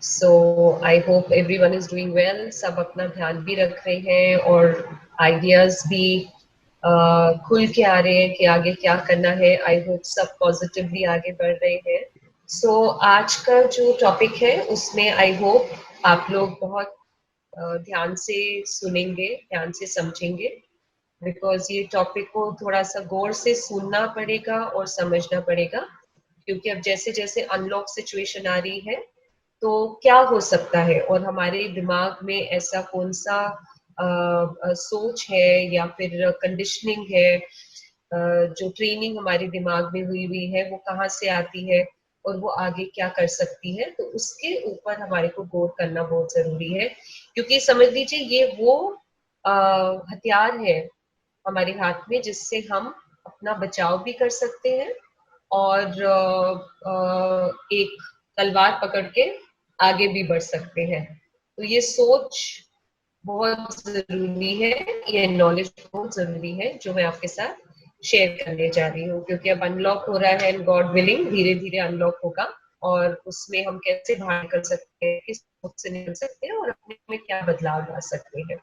So I hope everyone is doing well. सब अपना ध्यान भी रख रहे हैं और आइडियाज भी खुल के आ रहे हैं कि आगे क्या करना है। आई होप सब पॉजिटिवली आगे बढ़ रहे हैं। सो आज का जो टॉपिक है उसमें आई होप आप लोग बहुत ध्यान से सुनेंगे, ध्यान से समझेंगे, बिकॉज ये टॉपिक को थोड़ा सा गौर से सुनना पड़ेगा और समझना पड़ेगा। क्योंकि अब जैसे जैसे अनलॉक सिचुएशन आ रही है तो क्या हो सकता है और हमारे दिमाग में ऐसा कौन सा सोच है या फिर कंडीशनिंग है, जो ट्रेनिंग हमारे दिमाग में हुई हुई है वो कहाँ से आती है और वो आगे क्या कर सकती है, तो उसके ऊपर हमारे को गौर करना बहुत जरूरी है। क्योंकि समझ लीजिए ये वो हथियार है हमारे हाथ में जिससे हम अपना बचाव भी कर सकते हैं और एक तलवार पकड़ के आगे भी बढ़ सकते हैं। तो ये सोच बहुत जरूरी है, ये नॉलेज बहुत जरूरी है जो मैं आपके साथ शेयर करने जा रही हूँ। क्योंकि अब अनलॉक हो रहा है एंड गॉड विलिंग धीरे धीरे अनलॉक होगा और उसमें हम कैसे बाहर निकल सकते हैं, किस सोच से निकल सकते हैं और अपने में क्या बदलाव ला सकते हैं।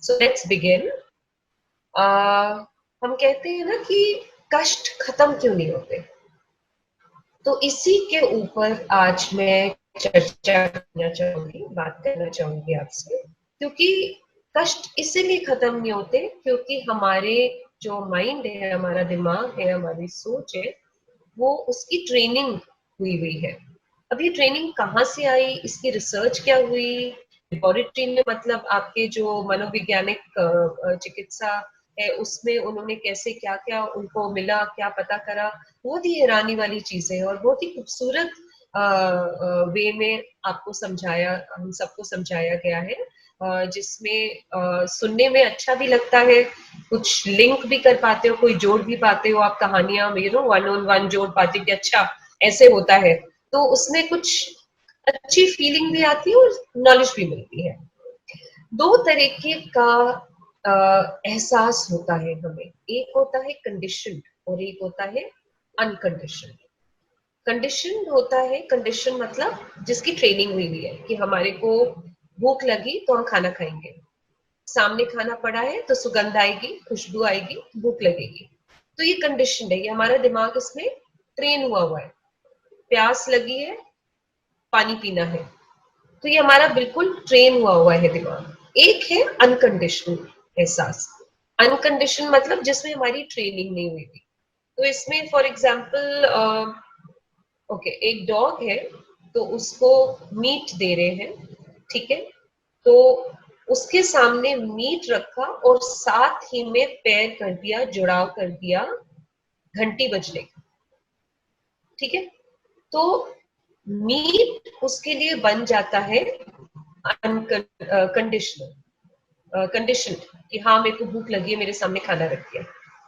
So let's begin. हम कहते हैं ना कि कष्ट खत्म क्यों नहीं होते, तो इसी के ऊपर आज मैं चर्चा करना चाहूंगी, बात करना चाहूंगी आपसे। क्योंकि कष्ट इसीलिए खत्म नहीं होते क्योंकि हमारे जो माइंड है, हमारा दिमाग है, हमारी सोच है, वो उसकी ट्रेनिंग हुई हुई है। अब ये ट्रेनिंग कहाँ से आई, इसकी रिसर्च क्या हुई लेबोरेटरी में, मतलब आपके जो मनोवैज्ञानिक चिकित्सा है उसमें उन्होंने कैसे क्या क्या उनको मिला, क्या पता करा, बहुत ही हैरानी वाली चीजें है और बहुत ही खूबसूरत वे में आपको समझाया, हम सबको समझाया गया है, जिसमें सुनने में अच्छा भी लगता है, कुछ लिंक भी कर पाते हो, कोई जोड़ भी पाते हो आप कहानियां, वन ऑन वन जोड़ पाते हो कि अच्छा ऐसे होता है, तो उसमें कुछ अच्छी फीलिंग भी आती है और नॉलेज भी मिलती है। दो तरीके का एहसास होता है हमें, एक होता है कंडीशन और एक होता है अनकंडीशन। कंडीशन होता है, कंडीशन मतलब जिसकी ट्रेनिंग हुई हुई है कि हमारे को भूख लगी तो हम खाना खाएंगे, सामने खाना पड़ा है तो सुगंध आएगी, खुशबू आएगी, भूख लगेगी। तो ये कंडीशन है, ये हमारा दिमाग इसमें ट्रेन हुआ हुआ है। प्यास लगी है, पानी पीना है, तो ये हमारा बिल्कुल ट्रेन हुआ हुआ है दिमाग। एक है अनकंडीशनल एहसास। अनकंडीशन मतलब जिसमें हमारी ट्रेनिंग नहीं हुई थी। तो इसमें फॉर एग्जाम्पल ओके, एक डॉग है तो उसको मीट दे रहे हैं, ठीक है, तो उसके सामने मीट रखा और साथ ही में पैर कर दिया, जुड़ाव कर दिया घंटी बजने का, ठीक है, तो मीट उसके लिए बन जाता है अनकंडीशनल, कंडीशन कि हाँ मेरे को भूख लगी है, मेरे सामने खाना रख दिया।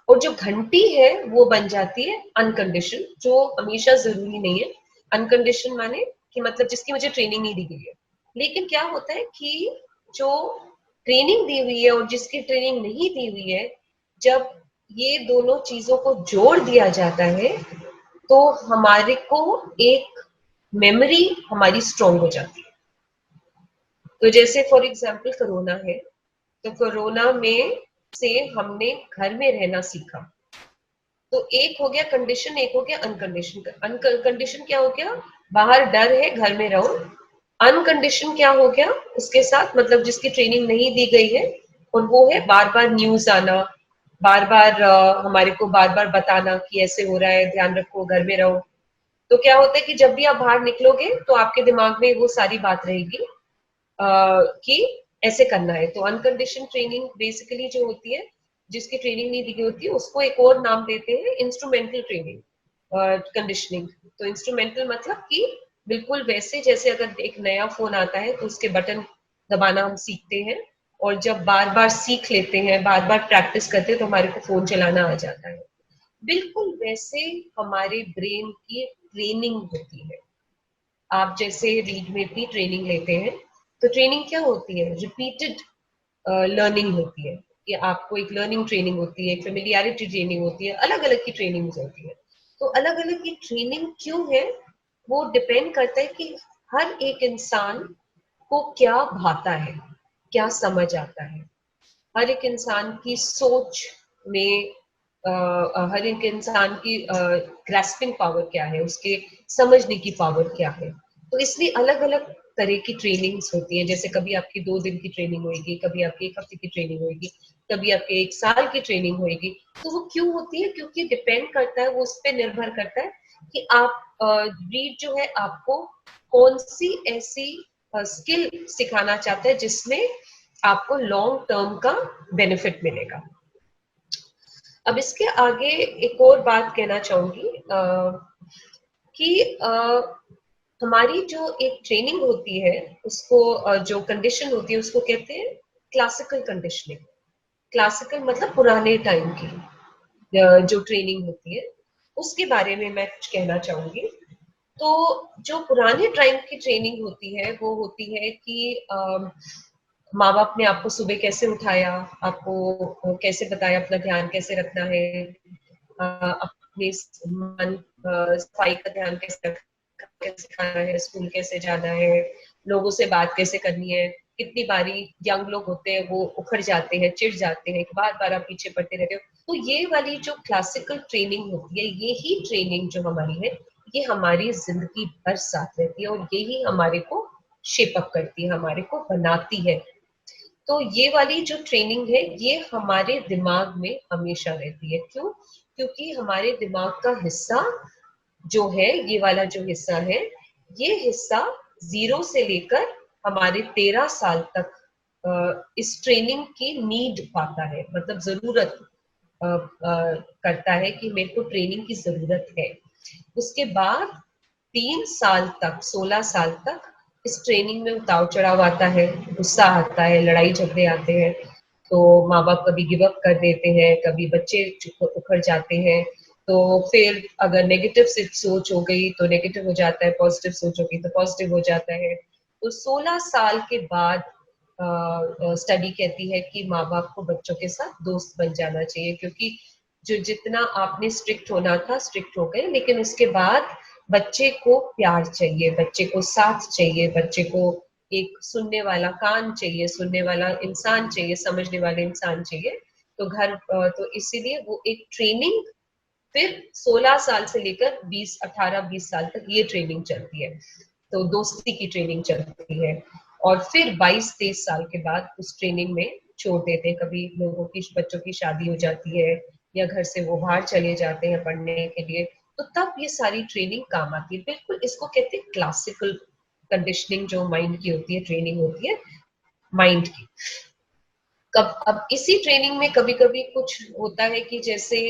और जो घंटी है वो बन जाती है अनकंडीशन, जो हमेशा जरूरी नहीं है। अनकंडीशन माने कि मतलब जिसकी मुझे ट्रेनिंग नहीं दी गई है। लेकिन क्या होता है कि जो ट्रेनिंग दी हुई है और जिसकी ट्रेनिंग नहीं दी हुई है, जब ये दोनों चीजों को जोड़ दिया जाता है तो हमारे को एक मेमोरी हमारी स्ट्रांग हो जाती है। तो जैसे फॉर एग्जाम्पल कोरोना है, तो कोरोना में से हमने घर में रहना सीखा, तो एक हो गया कंडीशन, एक हो गया अनकंडीशन। अनकंडीशन क्या हो गया, बाहर डर है घर में रहो। अनकंडीशन क्या हो गया उसके साथ, मतलब जिसकी ट्रेनिंग नहीं दी गई है, और वो है बार बार न्यूज आना, बार बार हमारे को बार बार बताना कि ऐसे हो रहा है, ध्यान रखो, घर में रहो। तो क्या होता है कि जब भी आप बाहर निकलोगे तो आपके दिमाग में वो सारी बात रहेगी कि ऐसे करना है। तो अनकंडीशन ट्रेनिंग बेसिकली जो होती है, जिसकी ट्रेनिंग नहीं दी गई होती है, उसको एक और नाम देते हैं इंस्ट्रूमेंटल ट्रेनिंग कंडीशनिंग। तो इंस्ट्रूमेंटल मतलब कि बिल्कुल वैसे जैसे अगर एक नया फोन आता है तो उसके बटन दबाना हम सीखते हैं, और जब बार बार सीख लेते हैं, बार बार प्रैक्टिस करते हैं, तो हमारे को फोन चलाना आ जाता है। बिल्कुल वैसे हमारे ब्रेन की ट्रेनिंग होती है। आप जैसे रीड में भी ट्रेनिंग लेते हैं, तो ट्रेनिंग क्या होती है, रिपीटेड लर्निंग होती है, कि आपको एक लर्निंग ट्रेनिंग होती है, एक फेमिलियरिटी ट्रेनिंग होती है, अलग अलग की ट्रेनिंग होती है। तो अलग अलग की ट्रेनिंग क्यों है, वो डिपेंड करता है कि हर एक इंसान को क्या भाता है, क्या समझ आता है, हर एक इंसान की सोच में हर एक इंसान की ग्रास्पिंग पावर क्या है, उसके समझने की पावर क्या है। तो इसलिए अलग अलग तरह की ट्रेनिंग्स होती है। जैसे कभी आपकी 2 दिन की ट्रेनिंग होगी, कभी आपकी 1 हफ्ते की ट्रेनिंग होगी, कभी आपके 1 साल की ट्रेनिंग होगी। तो वो क्यों होती है? क्योंकि डिपेंड करता है, वो उस पर निर्भर करता है कि आप रीड जो है आपको कौन सी ऐसी स्किल सिखाना चाहता है जिसमें आपको लॉन्ग टर्म का बेनिफिट मिलेगा। अब इसके आगे एक और बात कहना चाहूंगी कि हमारी जो एक ट्रेनिंग होती है, उसको जो कंडीशन होती है उसको कहते हैं क्लासिकल कंडीशनिंग। क्लासिकल मतलब पुराने टाइम की जो ट्रेनिंग होती है, उसके बारे में मैं कुछ कहना चाहूंगी। तो जो पुराने टाइम की ट्रेनिंग होती है वो होती है कि माँ बाप ने आपको सुबह कैसे उठाया, आपको कैसे बताया अपना ध्यान कैसे रखना है, अपने मन सफाई का ध्यान कैसे रखना, कैसे खाना है, स्कूल कैसे जाना है, लोगों से बात कैसे करनी है। कितनी बारी यंग लोग होते हैं वो उखड़ जाते हैं, चिढ़ जाते हैं, बार बार आप पीछे पड़ते रहते हो। तो ये वाली जो क्लासिकल ट्रेनिंग होती है, ये ही ट्रेनिंग जो हमारी है, ये हमारी जिंदगी भर साथ रहती है और ये ही हमारे को शेपअप करती है, हमारे को बनाती है। तो ये वाली जो ट्रेनिंग है ये हमारे दिमाग में हमेशा रहती है। क्यों? क्योंकि हमारे दिमाग का हिस्सा जो है, ये वाला जो हिस्सा है, ये हिस्सा 0 से लेकर हमारे 13 साल तक इस ट्रेनिंग की नीड पाता है, मतलब जरूरत करता है कि मेरे को ट्रेनिंग की जरूरत है। उसके बाद 3 साल तक, 16 साल तक इस ट्रेनिंग में उतार चढ़ाव आता है, गुस्सा आता है, लड़ाई झगड़े आते हैं। तो माँ बाप कभी गिव अप कर देते हैं, कभी बच्चे उखड़ जाते हैं। तो फिर अगर नेगेटिव सोच हो गई तो नेगेटिव हो जाता है, पॉजिटिव सोच होगी तो पॉजिटिव हो जाता है। तो 16 साल के बाद स्टडी कहती है कि माँ बाप को बच्चों के साथ दोस्त बन जाना चाहिए, क्योंकि जो जितना आपने स्ट्रिक्ट होना था स्ट्रिक्ट हो गए, लेकिन उसके बाद बच्चे को प्यार चाहिए, बच्चे को साथ चाहिए, बच्चे को एक सुनने वाला कान चाहिए, सुनने वाला इंसान चाहिए, समझने वाले इंसान चाहिए। तो तो इसीलिए वो एक ट्रेनिंग फिर 16 साल से लेकर 18-20 साल तक ये ट्रेनिंग चलती है। तो दोस्ती की ट्रेनिंग चलती है और फिर 22-23 साल के बाद उस ट्रेनिंग में छोड़ देते हैं। कभी लोगों की, बच्चों की शादी हो जाती है या घर से वो बाहर चले जाते हैं पढ़ने के लिए, तो तब ये सारी ट्रेनिंग काम आती है। बिल्कुल इसको कहते हैं क्लासिकल कंडीशनिंग, जो माइंड की होती है, ट्रेनिंग होती है माइंड की। अब इसी ट्रेनिंग में कभी कभी कुछ होता है कि जैसे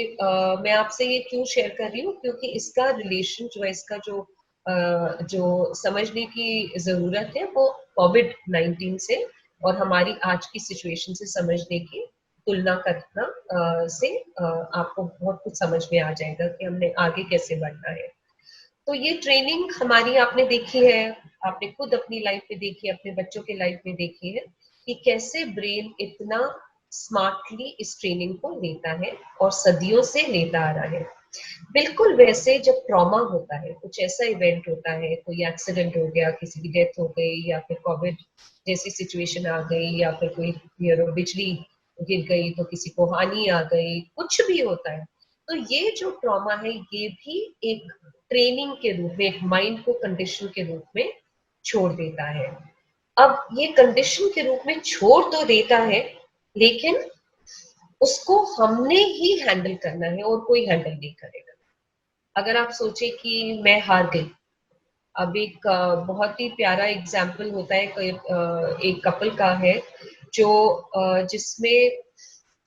मैं आपसे ये क्यों शेयर कर रही हूँ, क्योंकि इसका रिलेशन जो है, इसका जो समझने की जरूरत है वो कोविड-19 से और हमारी आज की सिचुएशन से समझने की तुलना करना से आपको बहुत कुछ समझ में आ जाएगा कि हमने आगे कैसे बढ़ना है। तो ये ट्रेनिंग हमारी आपने देखी है, आपने खुद अपनी लाइफ में देखी है, अपने बच्चों के लाइफ में देखी है कि कैसे ब्रेन इतना स्मार्टली इस ट्रेनिंग को लेता है और सदियों से लेता आ रहा है। बिल्कुल वैसे जब ट्रॉमा होता है, कुछ ऐसा इवेंट होता है, कोई एक्सीडेंट हो गया, किसी की डेथ हो गई, या फिर कोविड जैसी सिचुएशन आ गई, या फिर कोई बिजली गिर गई तो किसी को हानि आ गई, कुछ भी होता है, तो ये जो ट्रॉमा है ये भी एक ट्रेनिंग के रूप में, एक माइंड को कंडीशन के रूप में छोड़ देता है। अब ये कंडीशन के रूप में छोड़ तो देता है, लेकिन उसको हमने ही हैंडल करना है और कोई हैंडल नहीं करेगा। अगर आप सोचे कि मैं हार गई, अब एक बहुत ही प्यारा एग्जाम्पल होता है, एक कपल का है जो जिसमें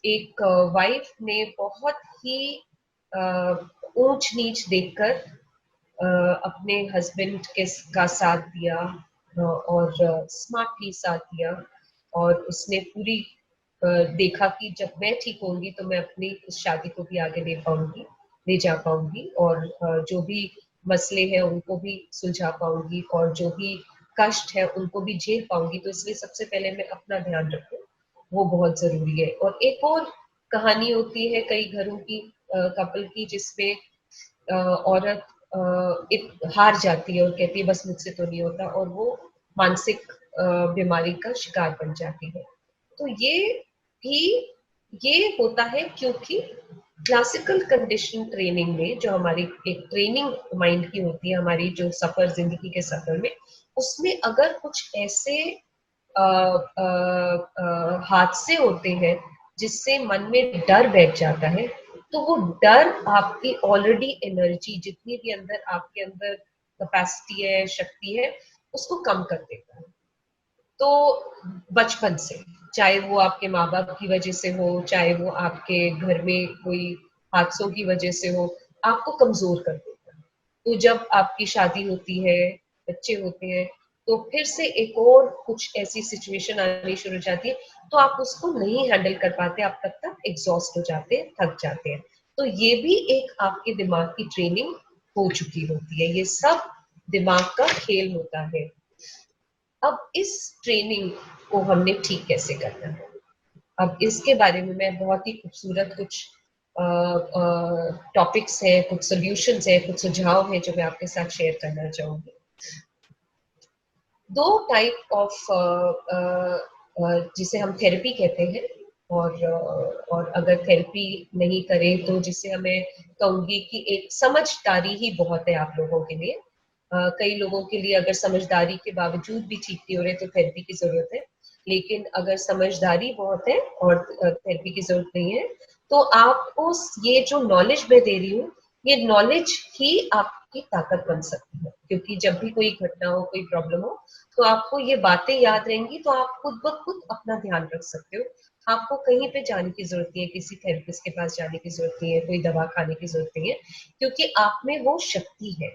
एक वाइफ ने बहुत ही ऊंच नीच देखकर अपने हस्बैंड के का साथ दिया और स्मार्टली साथ दिया। और उसने पूरी देखा कि जब मैं ठीक होंगी तो मैं अपनी इस शादी को भी आगे ले पाऊंगी, ले जा पाऊंगी, और जो भी मसले हैं उनको भी सुलझा पाऊंगी, और जो भी कष्ट है उनको भी झेल पाऊंगी। तो इसलिए सबसे पहले मैं अपना ध्यान रखूं, वो बहुत जरूरी है। और एक और कहानी होती है कई घरों की, कपल की, जिसमें औरत हार जाती है और कहती है बस मुझसे तो नहीं होता, और वो मानसिक बीमारी का शिकार बन जाती है। तो भी ये होता है क्योंकि क्लासिकल कंडीशन ट्रेनिंग में जो हमारी एक ट्रेनिंग माइंड की होती है, हमारी जो सफर जिंदगी के सफर में, उसमें अगर कुछ ऐसे हादसे होते हैं जिससे मन में डर बैठ जाता है, तो वो डर आपकी ऑलरेडी एनर्जी जितनी भी अंदर आपके अंदर कैपेसिटी है, शक्ति है, उसको कम कर देता है। तो बचपन से, चाहे वो आपके माँ बाप की वजह से हो, चाहे वो आपके घर में कोई हादसों की वजह से हो, आपको कमजोर कर देता है। तो जब आपकी शादी होती है, बच्चे होते हैं, तो फिर से एक और कुछ ऐसी सिचुएशन आनी शुरू हो जाती है, तो आप उसको नहीं हैंडल कर पाते, आप तब तक एग्जॉस्ट हो जाते हैं, थक जाते हैं। तो ये भी एक आपके दिमाग की ट्रेनिंग हो चुकी होती है। ये सब दिमाग का खेल होता है। अब इस ट्रेनिंग को हमने ठीक कैसे करना है, अब इसके बारे में मैं बहुत ही खूबसूरत कुछ टॉपिक्स हैं, कुछ सॉल्यूशंस हैं, कुछ सुझाव हैं जो मैं आपके साथ शेयर करना चाहूंगी। दो टाइप ऑफ जिसे हम थेरेपी कहते हैं, और अगर थेरेपी नहीं करें तो जिसे हमें कहूंगी कि एक समझदारी ही बहुत है आप लोगों के लिए। कई लोगों के लिए अगर समझदारी के बावजूद भी ठीक नहीं हो रहे तो थेरेपी की जरूरत है, लेकिन अगर समझदारी बहुत है और थेरेपी की जरूरत नहीं है, तो आपको ये जो नॉलेज मैं दे रही हूँ, ये नॉलेज ही आपकी ताकत बन सकती है। क्योंकि जब भी कोई घटना हो, कोई प्रॉब्लम हो, तो आपको ये बातें याद रहेंगी, तो आप खुद ब खुद अपना ध्यान रख सकते हो। आपको कहीं पे जाने की जरूरत नहीं है, किसी थेरेपिस्ट के पास जाने की जरूरत नहीं है, कोई दवा खाने की जरूरत नहीं है, क्योंकि आप में वो शक्ति है।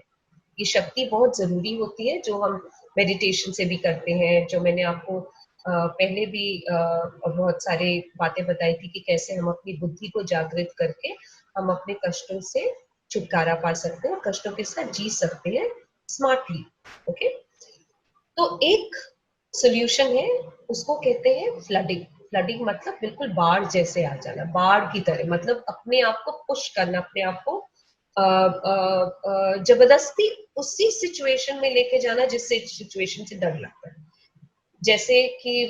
ये शक्ति बहुत जरूरी होती है, जो हम मेडिटेशन से भी करते हैं, जो मैंने आपको पहले भी बहुत सारे बातें बताई थी कि कैसे हम अपनी बुद्धि को जागृत करके हम अपने कष्टों से छुटकारा पा सकते हैं और कष्टों के साथ जी सकते हैं स्मार्टली। ओके, तो एक सोल्यूशन है, उसको कहते हैं फ्लडिंग। फ्लडिंग मतलब बिल्कुल बाढ़ जैसे आ जाना, बाढ़ की तरह, मतलब अपने आप को पुश करना, अपने आप को जबरदस्ती उसी सिचुएशन में लेके जाना जिससे सिचुएशन से डर लगता है। जैसे कि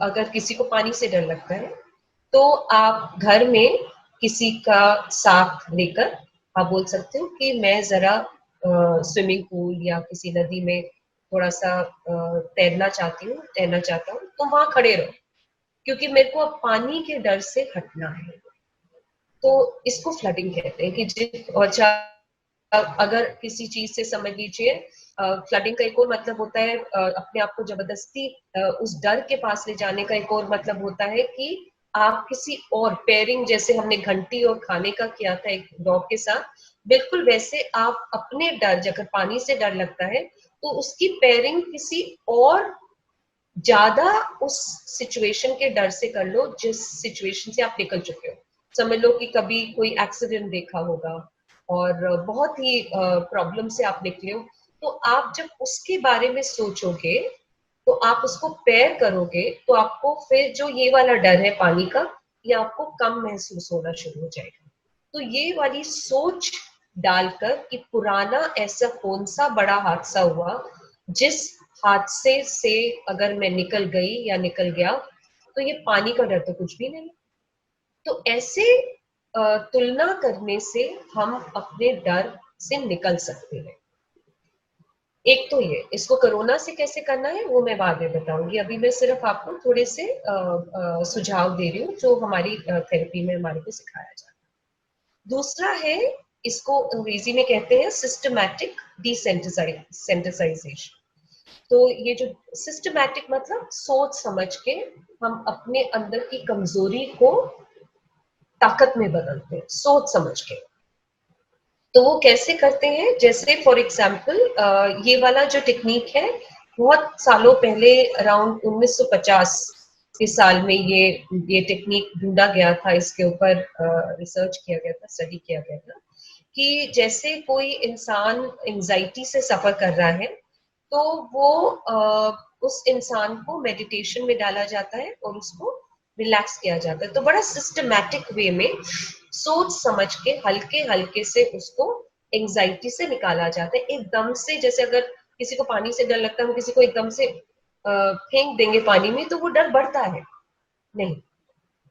अगर किसी को पानी से डर लगता है, तो आप घर में किसी का साथ लेकर आप बोल सकते हो कि मैं जरा स्विमिंग पूल या किसी नदी में थोड़ा सा तैरना चाहती हूँ, तैरना चाहता हूँ, तो वहां खड़े रहो, क्योंकि मेरे को अब पानी के डर से हटना है। तो इसको फ्लडिंग कहते हैं कि और अगर किसी चीज से समझ लीजिए, फ्लडिंग का एक और मतलब होता है अपने आप को जबरदस्ती उस डर के पास ले जाने का एक और मतलब होता है कि आप किसी और पेयरिंग, जैसे हमने घंटी और खाने का किया था एक डॉग के साथ, बिल्कुल वैसे आप अपने डर, अगर पानी से डर लगता है तो उसकी पेयरिंग किसी और ज्यादा उस सिचुएशन के डर से कर लो जिस सिचुएशन से आप निकल चुके हो। समझ लो कि कभी कोई एक्सीडेंट देखा होगा और बहुत ही प्रॉब्लम से आप निकले हो, तो आप जब उसके बारे में सोचोगे, तो आप उसको पेयर करोगे, तो आपको फिर जो ये वाला डर है पानी का, ये आपको कम महसूस होना शुरू हो जाएगा। तो ये वाली सोच डालकर कि पुराना ऐसा कौन सा बड़ा हादसा हुआ जिस हादसे से अगर मैं निकल गई या निकल गया, तो ये पानी का डर तो कुछ भी नहीं। तो ऐसे तुलना करने से हम अपने डर से निकल सकते हैं। एक तो ये, इसको कोरोना से कैसे करना है वो मैं बाद में बताऊंगी, अभी मैं सिर्फ आपको थोड़े से सुझाव दे रही हूँ जो हमारी थेरेपी में हमारे को सिखाया जाता है। दूसरा है, इसको अंग्रेजी में कहते हैं सिस्टमैटिक डिसेंसिटाइजेशन। तो ये जो सिस्टमैटिक मतलब सोच समझ के हम अपने अंदर की कमजोरी को ताकत में बदलते हैं, सोच समझ के। तो वो कैसे करते हैं, जैसे फॉर एग्जाम्पल ये वाला जो टेक्निक है, बहुत सालों पहले अराउंड 1950 के साल में ये टेक्निक ढूंढा गया था, इसके ऊपर रिसर्च किया गया था, स्टडी किया गया था कि जैसे कोई इंसान एंजाइटी से सफर कर रहा है, तो वो उस इंसान को मेडिटेशन में डाला जाता है और उसको रिलैक्स किया जाता है। तो बड़ा सिस्टमैटिक वे में सोच समझ के हल्के हल्के से उसको एंजाइटी से निकाला जाता है एकदम से। जैसे अगर किसी को पानी से डर लगता है, हम किसी को एकदम से फेंक देंगे पानी में तो वो डर बढ़ता है नहीं,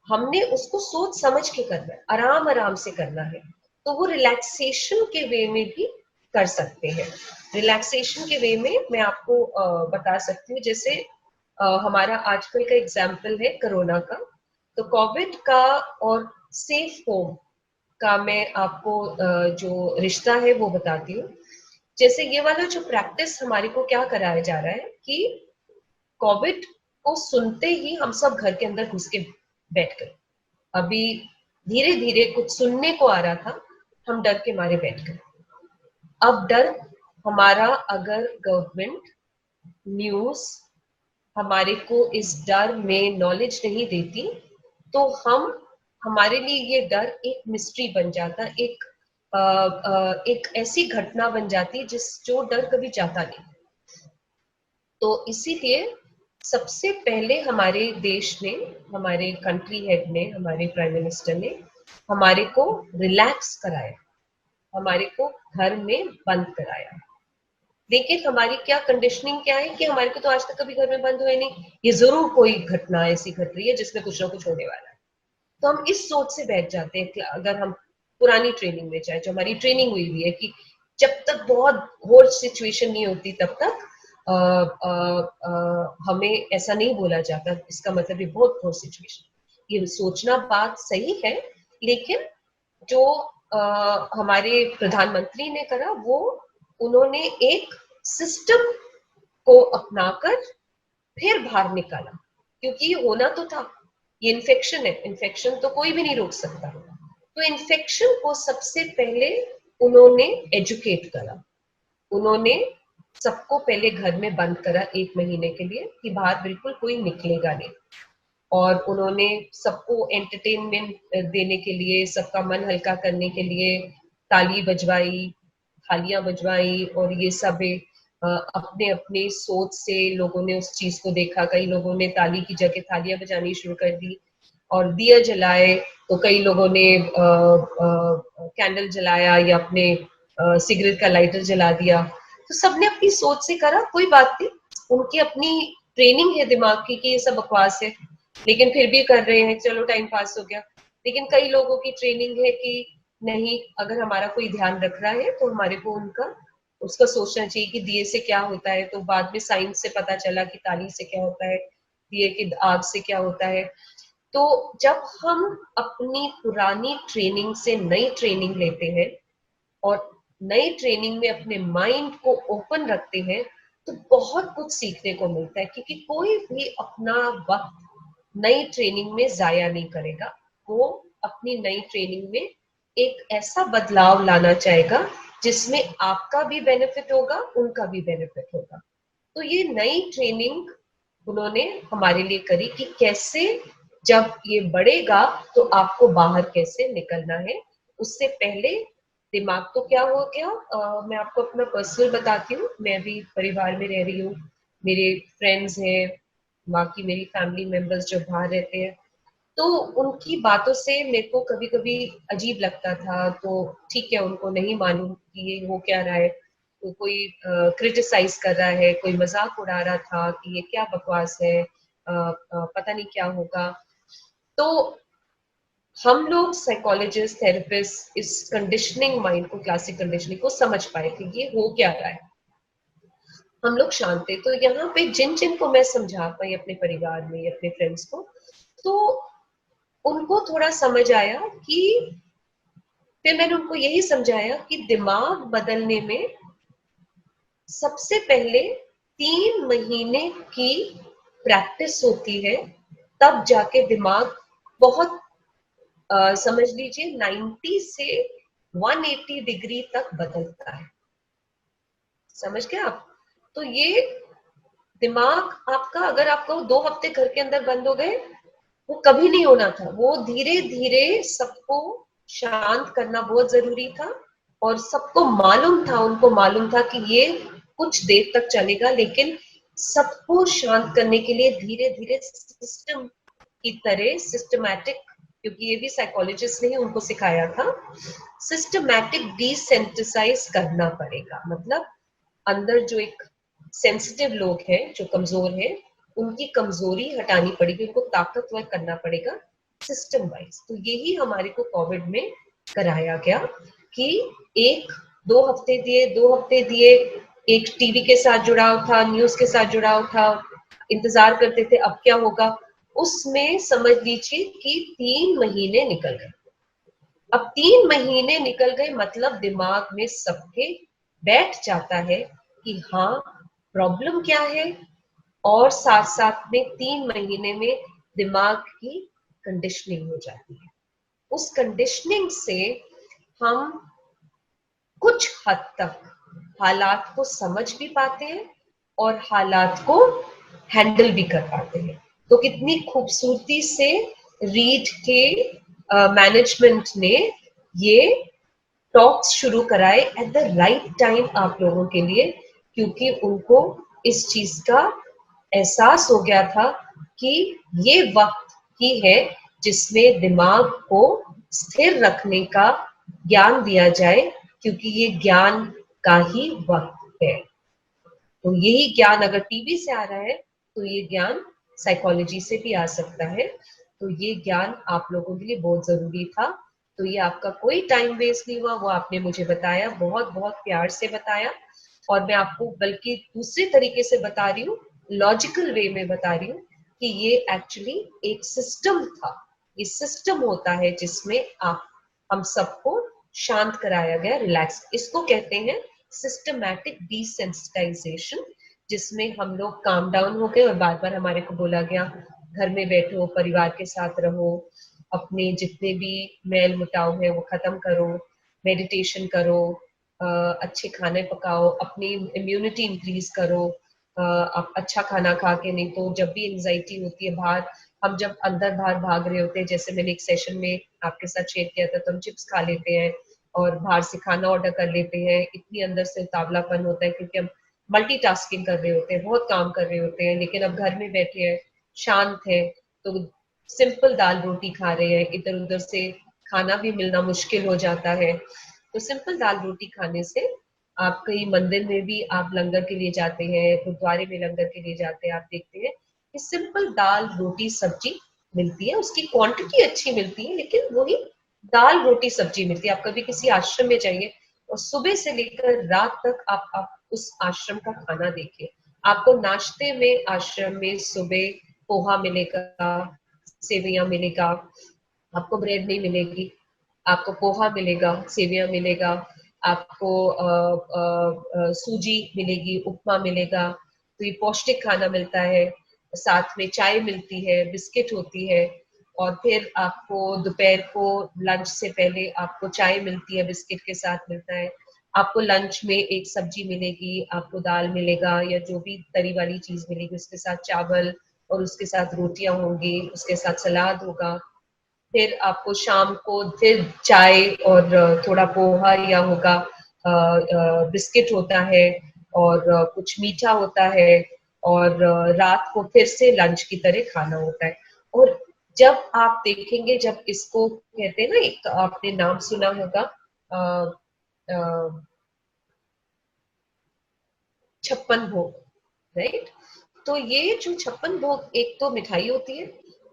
हमने उसको सोच समझ के करना है, आराम आराम से करना है। तो वो रिलैक्सेशन के वे में भी कर सकते हैं। रिलैक्सेशन के वे में मैं आपको बता सकती हूँ, जैसे हमारा आजकल का एग्जाम्पल है कोरोना का। तो कोविड का और सेफ होम का मैं आपको जो रिश्ता है वो बताती हूँ। जैसे ये वाला जो प्रैक्टिस हमारे को क्या कराया जा रहा है कि कोविड को सुनते ही हम सब घर के अंदर घुस के बैठ गए। अभी धीरे धीरे कुछ सुनने को आ रहा था, हम डर के मारे बैठ गए। अब डर हमारा, अगर गवर्नमेंट न्यूज हमारे को इस डर में नॉलेज नहीं देती तो हम, हमारे लिए ये डर एक मिस्ट्री बन जाता, एक ऐसी घटना बन जाती जो डर कभी जाता नहीं। तो इसीलिए सबसे पहले हमारे देश ने, हमारे कंट्री हेड ने, हमारे प्राइम मिनिस्टर ने हमारे को रिलैक्स कराया, हमारे को घर में बंद कराया। लेकिन हमारी क्या कंडीशनिंग क्या है कि हमारे को तो आज तक कभी घर में बंद हुए नहीं, ये जरूर कोई घटना ऐसी घट रही है जिसमें कुछ ना कुछ होने वाला है। तो हम इस सोच से बैठ जाते हैं कि अगर हम पुरानी ट्रेनिंग में जाए, जो हमारी ट्रेनिंग हुई हुई है कि जब तक बहुत होल सिचुएशन नहीं होती तब तक हमें ऐसा नहीं बोला जाता, इसका मतलब ये बहुत होल सिचुएशन। ये सोचना बात सही है, लेकिन जो हमारे प्रधानमंत्री ने करा वो, उन्होंने एक सिस्टम को अपनाकर फिर बाहर निकाला, क्योंकि ये होना तो था, ये इन्फेक्शन है, इन्फेक्शन तो कोई भी नहीं रोक सकता। तो इन्फेक्शन को सबसे पहले उन्होंने एजुकेट करा, उन्होंने सबको पहले घर में बंद करा 1 महीने के लिए कि बाहर बिल्कुल कोई निकलेगा नहीं। और उन्होंने सबको एंटरटेनमेंट देने के लिए, सबका मन हल्का करने के लिए ताली बजवाई, थालियां बजवाई, और ये सब अपने अपने सोच से लोगों ने उस चीज को देखा। कई लोगों ने ताली की जगह थालियां बजानी शुरू कर दी और दिया जलाए, तो कई लोगों ने कैंडल जलाया या अपने सिगरेट का लाइटर जला दिया। तो सबने अपनी सोच से करा, कोई बात नहीं, उनकी अपनी ट्रेनिंग है दिमाग की कि ये सब बकवास है, लेकिन फिर भी कर रहे हैं, चलो टाइम पास हो गया। लेकिन कई लोगों की ट्रेनिंग है कि नहीं, अगर हमारा कोई ध्यान रख रहा है तो हमारे को उनका उसका सोचना चाहिए कि दिए से क्या होता है। तो बाद में साइंस से पता चला कि ताली से क्या होता है, दिए की आग से क्या होता है। तो जब हम अपनी पुरानी ट्रेनिंग से नई ट्रेनिंग लेते हैं और नई ट्रेनिंग में अपने माइंड को ओपन रखते हैं तो बहुत कुछ सीखने को मिलता है, क्योंकि कोई भी अपना वक्त नई ट्रेनिंग में जाया नहीं करेगा। वो अपनी नई ट्रेनिंग में एक ऐसा बदलाव लाना चाहेगा जिसमें आपका भी बेनिफिट होगा, उनका भी बेनिफिट होगा। तो ये नई ट्रेनिंग उन्होंने हमारे लिए करी कि कैसे जब ये बढ़ेगा तो आपको बाहर कैसे निकलना है। उससे पहले दिमाग तो क्या हो गया, मैं आपको अपना पर्सनल बताती हूँ। मैं भी परिवार में रह रही हूँ, मेरे फ्रेंड्स हैं, बाकी मेरी फैमिली मेंबर्स जो बाहर रहते हैं, तो उनकी बातों से मेरे को कभी कभी अजीब लगता था। तो ठीक है, उनको नहीं मालूम कि ये हो क्या रहा है, तो कोई क्रिटिसाइज कर रहा है, कोई मजाक उड़ा रहा था कि ये क्या बकवास है, पता नहीं क्या होगा। तो हम लोग साइकोलॉजिस्ट, थेरेपिस्ट इस कंडीशनिंग माइंड को, क्लासिक कंडीशनिंग को समझ पाए कि ये हो क्या रहा है। हम लोग शांत थे। तो यहाँ पे जिन जिन को मैं समझा पाई अपने परिवार में, अपने फ्रेंड्स को, तो उनको थोड़ा समझ आया कि, फिर मैंने उनको यही समझाया कि दिमाग बदलने में सबसे पहले 3 महीने की प्रैक्टिस होती है, तब जाके दिमाग बहुत समझ लीजिए 90 से 180 डिग्री तक बदलता है। समझ गए आप? तो ये दिमाग आपका, अगर आपको 2 हफ्ते घर के अंदर बंद हो गए, वो कभी नहीं होना था। वो धीरे धीरे सबको शांत करना बहुत जरूरी था, और सबको मालूम था, उनको मालूम था कि ये कुछ देर तक चलेगा, लेकिन सबको शांत करने के लिए धीरे धीरे सिस्टम की तरह, सिस्टमैटिक क्योंकि ये भी साइकोलॉजिस्ट ने ही उनको सिखाया था, सिस्टमैटिक डिसेंसिटाइज करना पड़ेगा। मतलब अंदर जो एक सेंसिटिव लोग हैं, जो कमजोर हैं, उनकी कमजोरी हटानी पड़ेगी, उनको ताकतवर करना पड़ेगा सिस्टम वाइज। तो यही हमारे को कोविड में कराया गया कि एक 2 हफ्ते दिए, एक टीवी के साथ जुड़ाव था, न्यूज के साथ जुड़ाव था, इंतजार करते थे अब क्या होगा। उसमें समझ लीजिए कि 3 महीने निकल गए। अब 3 महीने निकल गए मतलब दिमाग में सबके बैठ जाता है कि हाँ प्रॉब्लम क्या है, और साथ साथ में 3 महीने में दिमाग की कंडीशनिंग हो जाती है। उस कंडीशनिंग से हम कुछ हद तक हालात को समझ भी पाते हैं और हालात को हैंडल भी कर पाते हैं। तो कितनी खूबसूरती से रीड के मैनेजमेंट ने ये टॉक्स शुरू कराए एट द राइट टाइम आप लोगों के लिए, क्योंकि उनको इस चीज का एहसास हो गया था कि ये वक्त ही है जिसमें दिमाग को स्थिर रखने का ज्ञान दिया जाए, क्योंकि ये ज्ञान का ही वक्त है। तो यही ज्ञान अगर टीवी से आ रहा है तो ये ज्ञान साइकोलॉजी से भी आ सकता है। तो ये ज्ञान आप लोगों के लिए बहुत जरूरी था। तो ये आपका कोई टाइम वेस्ट नहीं हुआ, वो आपने मुझे बताया, बहुत बहुत प्यार से बताया। और मैं आपको बल्कि दूसरे तरीके से बता रही हूँ, लॉजिकल वे में बता रही हूँ कि ये एक्चुअली एक सिस्टम था। ये सिस्टम होता है जिसमें आप हम सबको शांत कराया गया, रिलैक्स। इसको कहते हैं सिस्टमैटिक डिसेंसिटाइजेशन, जिसमें हम लोग काम डाउन हो गए और बार बार हमारे को बोला गया घर में बैठो, परिवार के साथ रहो, अपने जितने भी मेल मुटाव है वो खत्म करो, मेडिटेशन करो, अच्छे खाने पकाओ, अपनी इम्यूनिटी इंक्रीज करो। आप अच्छा खाना खा के, नहीं तो जब भी एंजाइटी होती है बाहर, हम जब अंदर बाहर भाग रहे होते हैं, जैसे मैंने एक सेशन में आपके साथ शेयर किया था, तो हम चिप्स खा लेते हैं और बाहर से खाना ऑर्डर कर लेते हैं, इतनी अंदर से उतावलापन होता है क्योंकि हम मल्टीटास्किंग कर रहे होते हैं, बहुत काम कर रहे होते हैं। लेकिन अब घर में बैठे हैं, शांत है, तो सिंपल दाल रोटी खा रहे हैं, इधर उधर से खाना भी मिलना मुश्किल हो जाता है। तो सिंपल दाल रोटी खाने से, आप कहीं मंदिर में भी आप लंगर के लिए जाते हैं, गुरुद्वारे में लंगर के लिए जाते हैं, आप देखते हैं कि सिंपल दाल रोटी सब्जी मिलती है, उसकी क्वांटिटी अच्छी मिलती है, लेकिन वही दाल रोटी सब्जी मिलती है। आप कभी किसी आश्रम में जाइए और सुबह से लेकर रात तक आप उस आश्रम का खाना देखिए, आपको नाश्ते में आश्रम में सुबह पोहा मिलेगा, सेवियां मिलेगा, आपको ब्रेड नहीं मिलेगी, आपको पोहा मिलेगा, सेवियां मिलेगा, आपको सूजी मिलेगी, उपमा मिलेगा। तो ये पौष्टिक खाना मिलता है, साथ में चाय मिलती है, बिस्किट होती है, और फिर आपको दोपहर को लंच से पहले आपको चाय मिलती है, बिस्किट के साथ मिलता है। आपको लंच में एक सब्जी मिलेगी, आपको दाल मिलेगा या जो भी तरी वाली चीज मिलेगी, उसके साथ चावल और उसके साथ रोटियां होंगी, उसके साथ सलाद होगा। फिर आपको शाम को फिर चाय और थोड़ा पोहा या होगा, बिस्किट होता है, और कुछ मीठा होता है, और रात को फिर से लंच की तरह खाना होता है। और जब आप देखेंगे, जब इसको कहते हैं ना, एक आपने नाम सुना होगा, अ, अ, 56 भोग, राइट। तो ये जो 56 भोग, एक तो मिठाई होती है,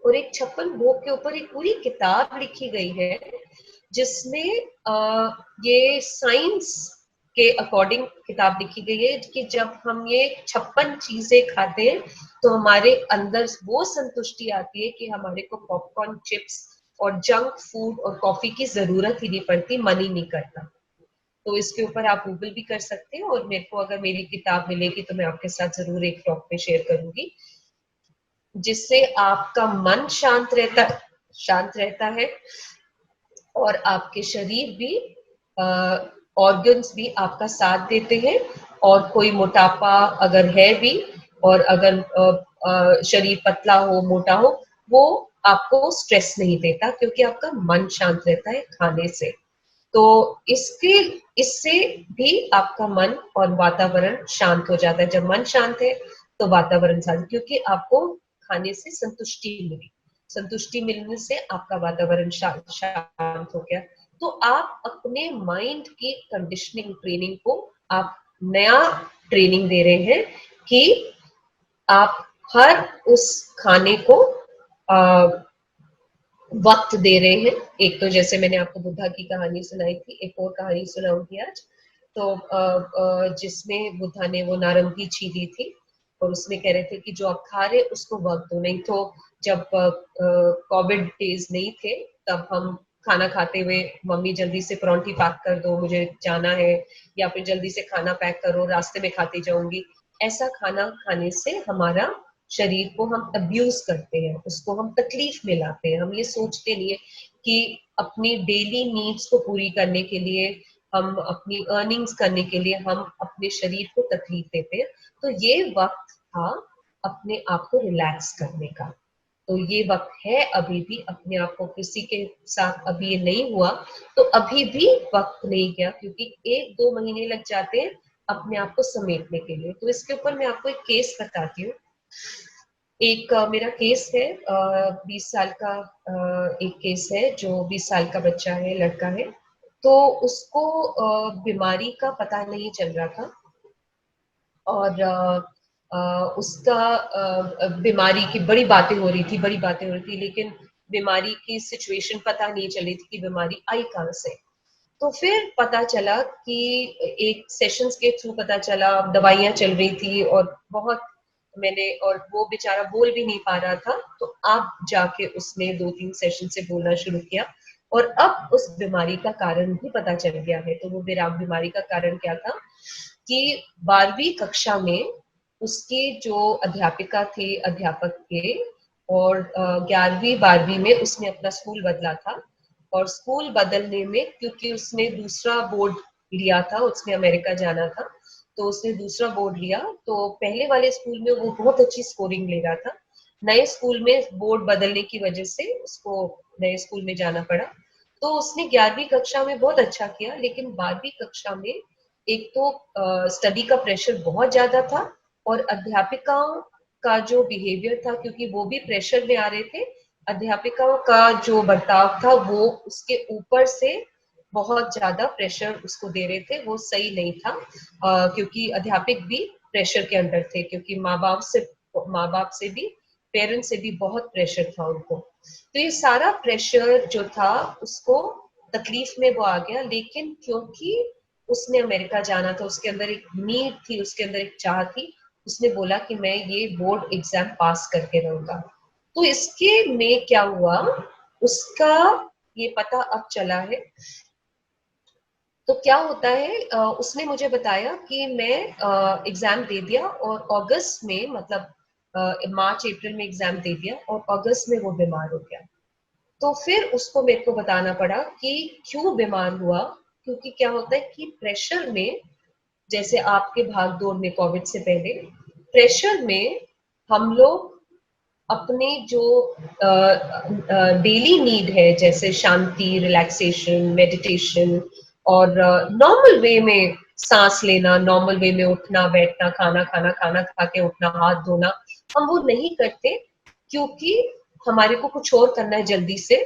और एक 56 भोग के ऊपर एक पूरी किताब लिखी गई है, जिसमें ये साइंस के अकॉर्डिंग किताब लिखी गई है कि जब हम ये 56 चीजें खाते हैं तो हमारे अंदर वो संतुष्टि आती है कि हमारे को पॉपकॉर्न, चिप्स और जंक फूड और कॉफी की जरूरत ही नहीं पड़ती, मन ही नहीं करता। तो इसके ऊपर आप गूगल भी कर सकते हैं, और मेरे को अगर मेरी किताब मिलेगी तो मैं आपके साथ जरूर एक टॉक में शेयर करूंगी, जिससे आपका मन शांत रहता है, और आपके शरीर भी, ऑर्गन्स भी आपका साथ देते हैं। और कोई मोटापा अगर है भी, और अगर शरीर पतला हो, मोटा हो, वो आपको स्ट्रेस नहीं देता, क्योंकि आपका मन शांत रहता है खाने से। तो इसके इससे भी आपका मन और वातावरण शांत हो जाता है। जब मन शांत है तो वातावरण शांत, क्योंकि आपको खाने से संतुष्टि मिली। संतुष्टि मिलने से आपका वातावरण शांत हो गया। तो आप अपने माइंड की कंडीशनिंग ट्रेनिंग को आप नया ट्रेनिंग दे रहे हैं कि आप हर उस खाने को वक्त दे रहे हैं। एक तो जैसे मैंने आपको बुद्धा की कहानी सुनाई थी, एक और कहानी सुनाऊंगी आज। तो जिसमें बुद्धा ने वो नारंगी छीली थी और उसमें कह रहे थे कि जो आप खा रहे उसको वक्त दो। नहीं तो जब कोविड डेज नहीं थे तब हम खाना खाते हुए मम्मी जल्दी से परांठी पैक कर दो, मुझे जाना है, या फिर जल्दी से खाना पैक करो, रास्ते में खाती जाऊंगी। ऐसा खाना खाने से हमारा शरीर को हम अब्यूज करते हैं, उसको हम तकलीफ में लाते हैं। हम ये सोचते नहीं है कि अपनी डेली नीड्स को पूरी करने के लिए, हम अपनी अर्निंग्स करने के लिए हम अपने शरीर को तकलीफ देते हैं। तो ये वक्त था अपने आप को रिलैक्स करने का। तो ये वक्त है अभी भी। अपने आप को किसी के साथ अभी ये नहीं हुआ तो अभी भी वक्त नहीं गया, क्योंकि 1-2 महीने लग जाते हैं अपने आप को समेटने के लिए। तो इसके ऊपर मैं आपको एक केस बताती हूँ। एक मेरा केस है, 20 साल का एक केस है। जो 20 साल का बच्चा है, लड़का है। तो उसको बीमारी का पता नहीं चल रहा था और उसका बीमारी की बड़ी बातें हो रही थी, बड़ी बातें हो रही थी, लेकिन बीमारी की सिचुएशन पता नहीं चली थी कि बीमारी आई कहाँ से। तो फिर पता चला कि एक सेशंस के थ्रू पता चला, दवाइयां चल रही थी और बहुत मैंने, और वो बेचारा बोल भी नहीं पा रहा था। तो अब जाके उसने 2-3 सेशन से बोलना शुरू किया और अब उस बीमारी का कारण भी पता चल गया है। तो वो बीमारी का कारण क्या था कि 12वीं कक्षा में उसकी जो अध्यापिका थी, अध्यापक थे, और 11वीं-12वीं में उसने अपना स्कूल बदला था। और स्कूल बदलने में, क्योंकि उसने दूसरा बोर्ड लिया था, उसने अमेरिका जाना था, तो उसने दूसरा बोर्ड लिया। तो पहले वाले स्कूल में वो बहुत अच्छी स्कोरिंग ले रहा था। नए स्कूल में बोर्ड बदलने की वजह से उसको नए स्कूल में जाना पड़ा। तो उसने 11वीं कक्षा में बहुत अच्छा किया, लेकिन 12वीं कक्षा में एक तो स्टडी का प्रेशर बहुत ज्यादा था, और अध्यापिकाओं का जो बिहेवियर था, क्योंकि वो भी प्रेशर में आ रहे थे, अध्यापिकाओं का जो बर्ताव था वो उसके ऊपर से बहुत ज्यादा प्रेशर उसको दे रहे थे। वो सही नहीं था, क्योंकि अध्यापक भी प्रेशर के अंडर थे, क्योंकि माँ बाप से भी, पेरेंट्स से भी बहुत प्रेशर था उनको। तो ये सारा प्रेशर जो था उसको तकलीफ में वो आ गया। लेकिन क्योंकि उसने अमेरिका जाना था, उसके अंदर एक नीड थी, उसके अंदर एक चाह थी, उसने बोला कि मैं ये बोर्ड एग्जाम पास करके रहूंगा। तो इसके में क्या हुआ, उसका ये पता अब चला है। तो क्या होता है, उसने मुझे बताया कि मैं एग्जाम दे दिया और अगस्त में, मतलब मार्च अप्रैल में एग्जाम दे दिया और अगस्त में वो बीमार हो गया। तो फिर उसको मेरे को बताना पड़ा कि क्यों बीमार हुआ। क्योंकि क्या होता है कि प्रेशर में, जैसे आपके भाग दौड़ में कोविड से पहले, प्रेशर में हम लोग अपने जो डेली नीड है, जैसे शांति, रिलैक्सेशन, मेडिटेशन, और नॉर्मल वे में सांस लेना, नॉर्मल वे में उठना बैठना, खाना खाना, खाना खा के उठना, हाथ धोना, हम वो नहीं करते, क्योंकि हमारे को कुछ और करना है जल्दी से।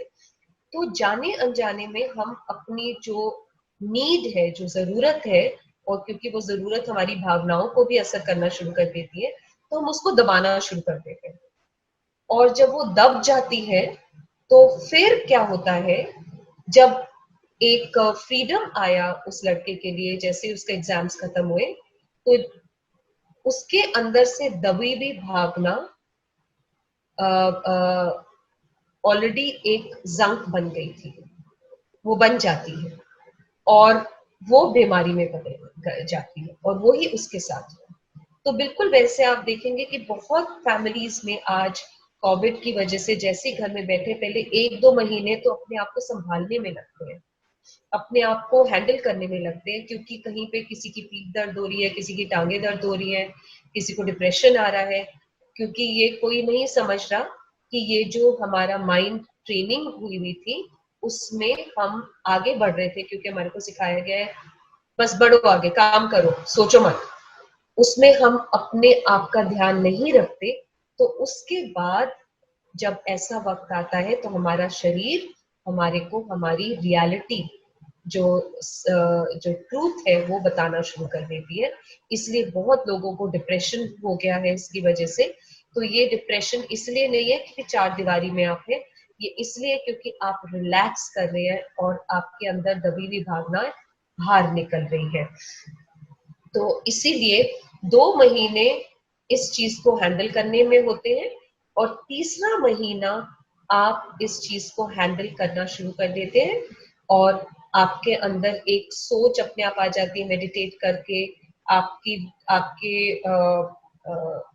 तो जाने अनजाने में हम अपनी जो नीड है, जो जरूरत है, और क्योंकि वो जरूरत हमारी भावनाओं को भी असर करना शुरू कर देती है, तो हम उसको दबाना शुरू कर देते हैं। और जब वो दब जाती है तो फिर क्या होता है, जब एक फ्रीडम आया उस लड़के के लिए, जैसे उसके एग्जाम्स खत्म हुए, तो उसके अंदर से दबी हुई भावना ऑलरेडी एक जंग बन गई थी, वो बन जाती है और वो बीमारी में बदल जाती है, और वो ही उसके साथ हुआ। तो बिल्कुल वैसे आप देखेंगे कि बहुत फैमिलीज में आज कोविड की वजह से, जैसे घर में बैठे, पहले 1-2 महीने तो अपने आप को संभालने में लगते हैं, अपने आप को हैंडल करने में लगते हैं, क्योंकि कहीं पे किसी की पीठ दर्द हो रही है, किसी की टांगे दर्द हो रही है, किसी को डिप्रेशन आ रहा है, क्योंकि ये कोई नहीं समझ रहा कि ये जो हमारा माइंड ट्रेनिंग हुई हुई थी उसमें हम आगे बढ़ रहे थे, क्योंकि हमारे को सिखाया गया है बस बढ़ो आगे, काम करो, सोचो मत। उसमें हम अपने आप का ध्यान नहीं रखते। तो उसके बाद जब ऐसा वक्त आता है तो हमारा शरीर हमारे को हमारी रियलिटी जो ट्रूथ है वो बताना शुरू कर देती है। इसलिए बहुत लोगों को डिप्रेशन हो गया है इसकी वजह से। तो ये डिप्रेशन इसलिए नहीं है कि चार दीवारी में आप हैं, ये इसलिए क्योंकि आप रिलैक्स कर रहे हैं और आपके अंदर दबी हुई भावनाएं बाहर निकल रही है। तो इसीलिए 2 महीने इस चीज को हैंडल करने में होते हैं और तीसरा महीना आप इस चीज को हैंडल करना शुरू कर देते हैं और आपके अंदर एक सोच अपने आप आ जाती है मेडिटेट करके। आपकी आपके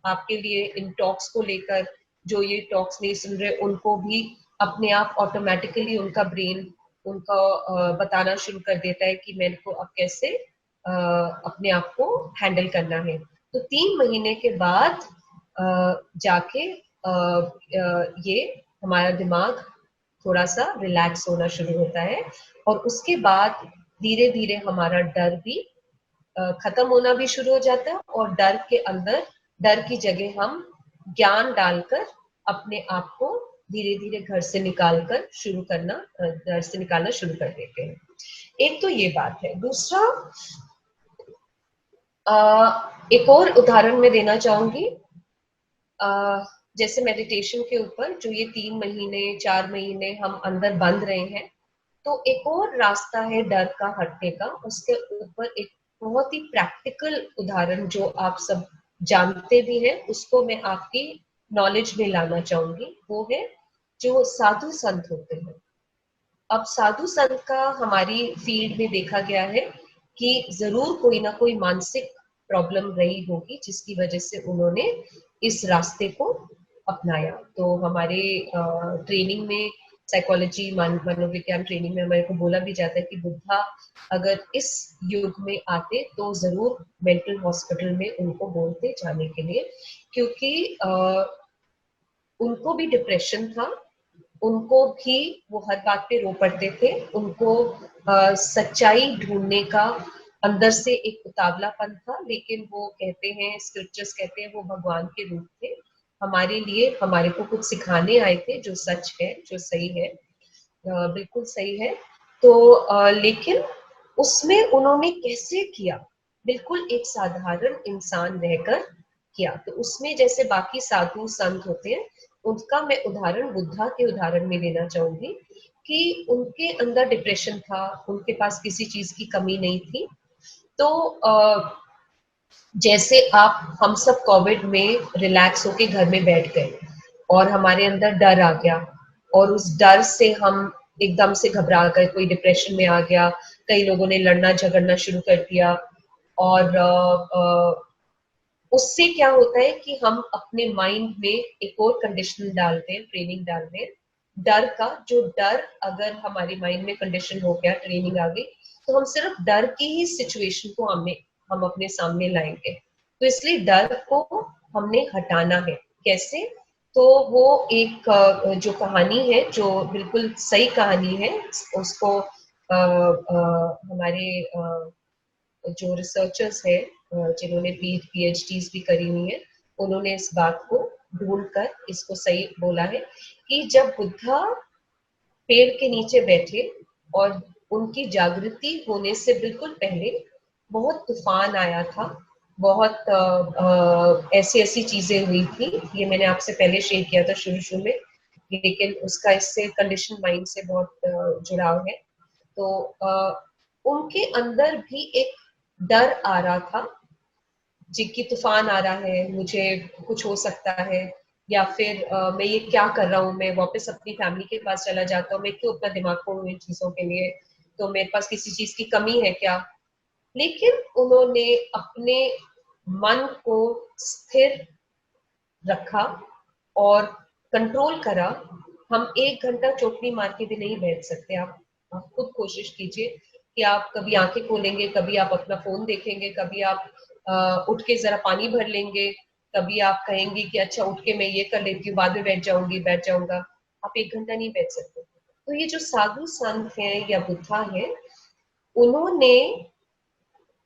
आपके लिए इन टॉक्स को लेकर, जो ये टॉक्स नहीं सुन रहे उनको भी अपने आप ऑटोमेटिकली उनका ब्रेन उनका बताना शुरू कर देता है कि मेरे को अब कैसे अपने आप को हैंडल करना है। तो 3 महीने के बाद जाके ये हमारा दिमाग थोड़ा सा रिलैक्स होना शुरू होता है और उसके बाद धीरे धीरे हमारा डर भी खत्म होना भी शुरू हो जाता है और डर के अंदर डर की जगह हम ज्ञान डालकर अपने आप को धीरे धीरे घर से निकालना शुरू कर देते हैं। एक तो ये बात है। दूसरा, एक और उदाहरण मैं देना चाहूंगी। जैसे मेडिटेशन के ऊपर जो ये 3 महीने 4 महीने हम अंदर बंद रहे हैं, तो एक और रास्ता है डर का हटने का। उसके ऊपर एक बहुत ही प्रैक्टिकल उदाहरण जो आप सब जानते भी हैं उसको मैं आपकी नॉलेज में लाना चाहूंगी। वो है जो साधु संत होते हैं। अब साधु संत का हमारी फील्ड में देखा गया है कि जरूर कोई ना कोई मानसिक प्रॉब्लम रही होगी जिसकी वजह से उन्होंने इस रास्ते को अपनाया। तो हमारे ट्रेनिंग में साइकोलॉजी मनोविज्ञान ट्रेनिंग में हमारे को बोला भी जाता है कि बुद्धा अगर इस युग में आते तो जरूर मेंटल हॉस्पिटल में उनको बोलते जाने के लिए, क्योंकि उनको भी डिप्रेशन था, उनको भी वो हर बात पे रो पड़ते थे, उनको सच्चाई ढूंढने का अंदर से एक उतावलापन था। लेकिन वो कहते हैं, स्क्रिप्चर्स कहते हैं वो भगवान के रूप थे हमारे लिए, हमारे को कुछ सिखाने आए थे जो सच है, जो सही है, बिल्कुल सही है। तो लेकिन उसमें उन्होंने कैसे किया, बिल्कुल एक साधारण इंसान रहकर किया। तो उसमें जैसे बाकी साधु संत होते हैं उनका मैं उदाहरण बुद्धा के उदाहरण में देना चाहूंगी कि उनके अंदर डिप्रेशन था, उनके पास किसी चीज की कमी नहीं थी। तो जैसे आप हम सब कोविड में रिलैक्स होके घर में बैठ गए और हमारे अंदर डर आ गया और उस डर से हम एकदम से घबरा गए, कोई डिप्रेशन में आ गया, कई लोगों ने लड़ना झगड़ना शुरू कर दिया। और उससे क्या होता है कि हम अपने माइंड में एक और कंडीशन डालते हैं, ट्रेनिंग डालते हैं डर का। जो डर अगर हमारे माइंड में कंडीशन हो गया, ट्रेनिंग आ गई, तो हम सिर्फ डर की ही सिचुएशन को हम अपने सामने लाएंगे। तो इसलिए डर को हमने हटाना है। कैसे? तो वो एक जो कहानी है, जो बिल्कुल सही कहानी है, उसको हमारे जो रिसर्चर्स है जिन्होंने पीएचडीज भी करी हुई है, उन्होंने इस बात को ढूंढ कर इसको सही बोला है कि जब बुद्धा पेड़ के नीचे बैठे और उनकी जागृति होने से बिल्कुल पहले बहुत तूफान आया था, बहुत ऐसी ऐसी चीजें हुई थी। ये मैंने आपसे पहले शेयर किया था शुरू शुरू में, लेकिन उसका इससे कंडीशन माइंड से बहुत जुड़ाव है। तो उनके अंदर भी एक डर आ रहा था जी कि तूफान आ रहा है, मुझे कुछ हो सकता है, या फिर मैं ये क्या कर रहा हूँ, मैं वापस अपनी फैमिली के पास चला जाता हूँ, मैं क्यों अपना दिमाग खोऊं इन चीजों के लिए, तो मेरे पास किसी चीज की कमी है क्या। लेकिन उन्होंने अपने मन को स्थिर रखा और कंट्रोल करा। हम 1 घंटा चौकड़ी मार के भी नहीं बैठ सकते। आप खुद कोशिश कीजिए कि आप कभी आंखें खोलेंगे, कभी आप अपना फोन देखेंगे, कभी आप उठ के जरा पानी भर लेंगे, कभी आप कहेंगे कि अच्छा उठ के मैं ये कर लेती हूँ, बाद में बैठ जाऊंगा। आप 1 घंटा नहीं बैठ सकते। तो ये जो साधु संत हैं या बुद्धा है, उन्होंने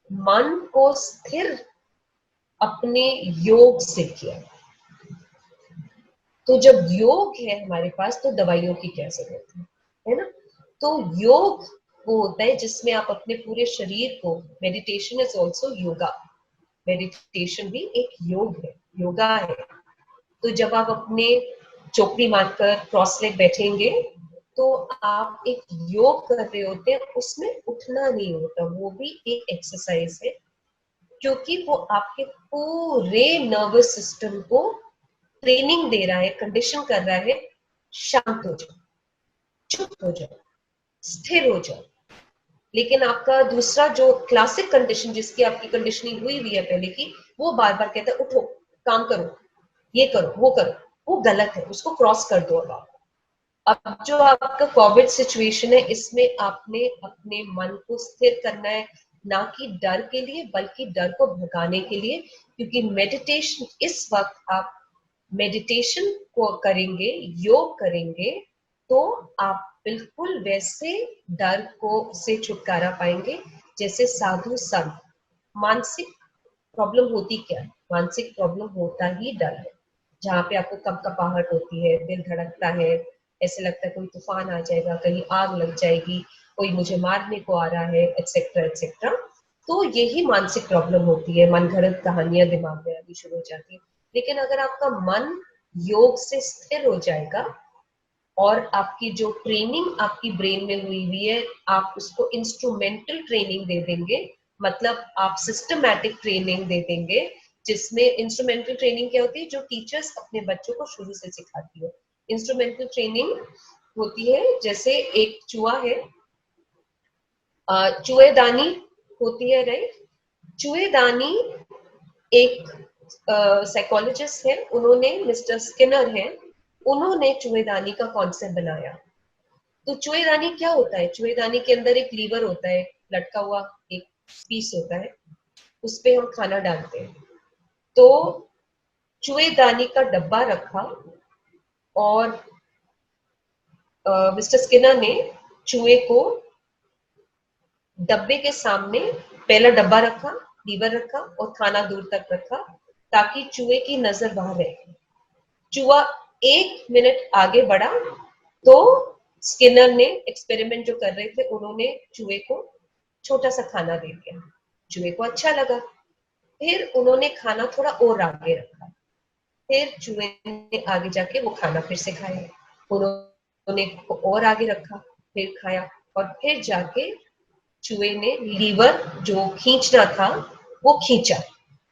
मन को स्थिर अपने योग से किया। तो जब योग है हमारे पास तो दवाइयों की क्या जरूरत है ना। तो योग वो होता है जिसमें आप अपने पूरे शरीर को, meditation is also yoga, meditation भी एक योग है, योगा है। तो जब आप अपने चौकड़ी मारकर क्रॉस लेग बैठेंगे तो आप एक योग कर रहे होते हैं, उसमें उठना नहीं होता, वो भी एक एक्सरसाइज है, क्योंकि वो आपके पूरे नर्वस सिस्टम को ट्रेनिंग दे रहा है, कंडीशन कर रहा है, शांत हो जाओ, चुप हो जाओ, स्थिर हो जाओ। लेकिन आपका दूसरा जो क्लासिक कंडीशन, जिसकी आपकी कंडीशनिंग हुई हुई है पहले की, वो बार बार कहता है उठो, काम करो, ये करो, वो करो, वो गलत है, उसको क्रॉस कर दो। अब जो आपका कोविड सिचुएशन है, इसमें आपने अपने मन को स्थिर करना है, ना कि डर के लिए बल्कि डर को भगाने के लिए। क्योंकि मेडिटेशन, इस वक्त आप मेडिटेशन को करेंगे, योग करेंगे, तो आप बिल्कुल वैसे डर को से छुटकारा पाएंगे जैसे साधु संत। मानसिक प्रॉब्लम होती क्या है? मानसिक प्रॉब्लम होता ही डर है, जहाँ पे आपको कंपकपाहट होती है, दिल धड़कता है, ऐसे लगता है कोई तूफान आ जाएगा, कहीं आग लग जाएगी, कोई मुझे मारने को आ रहा है, एक्सेट्रा एक्सेट्रा। तो यही मानसिक प्रॉब्लम होती है, मन घड़त कहानियां दिमाग में आनी शुरू हो जाती है। लेकिन अगर आपका मन योग से स्थिर हो जाएगा और आपकी जो ट्रेनिंग आपकी ब्रेन में हुई हुई है, आप उसको इंस्ट्रूमेंटल ट्रेनिंग दे देंगे, मतलब आप सिस्टमैटिक ट्रेनिंग दे देंगे। जिसमें इंस्ट्रूमेंटल ट्रेनिंग क्या होती है? जो टीचर्स अपने बच्चों को शुरू से सिखाती है। इंस्ट्रूमेंटल ट्रेनिंग होती है जैसे एक चूहा है, चूहेदानी होती है, राइट? चूहेदानी एक साइकोलॉजिस्ट है, उन्होंने, मिस्टर स्किनर है, उन्होंने चूहेदानी का कॉन्सेप्ट बनाया। तो चूहेदानी क्या होता है? चूहेदानी के अंदर एक लीवर होता है, लटका हुआ एक पीस होता है, उस पे हम खाना डालते हैं। तो चूहेदानी का डब्बा रखा और मिस्टर स्किनर ने चूहे को डब्बे के सामने, पहला डब्बा रखा, लीवर रखा और खाना दूर तक रखा, ताकि चूहे की नजर वहां रहे। चूहा 1 मिनट आगे बढ़ा तो स्किनर ने, एक्सपेरिमेंट जो कर रहे थे, उन्होंने चूहे को छोटा सा खाना दे दिया। चूहे को अच्छा लगा, फिर उन्होंने खाना थोड़ा और आगे रखा, फिर चूहे ने आगे जाके वो खाना फिर से खाया, उन्होंने और आगे रखा, फिर खाया, और फिर जाके चूहे ने लीवर जो खींचना था वो खींचा,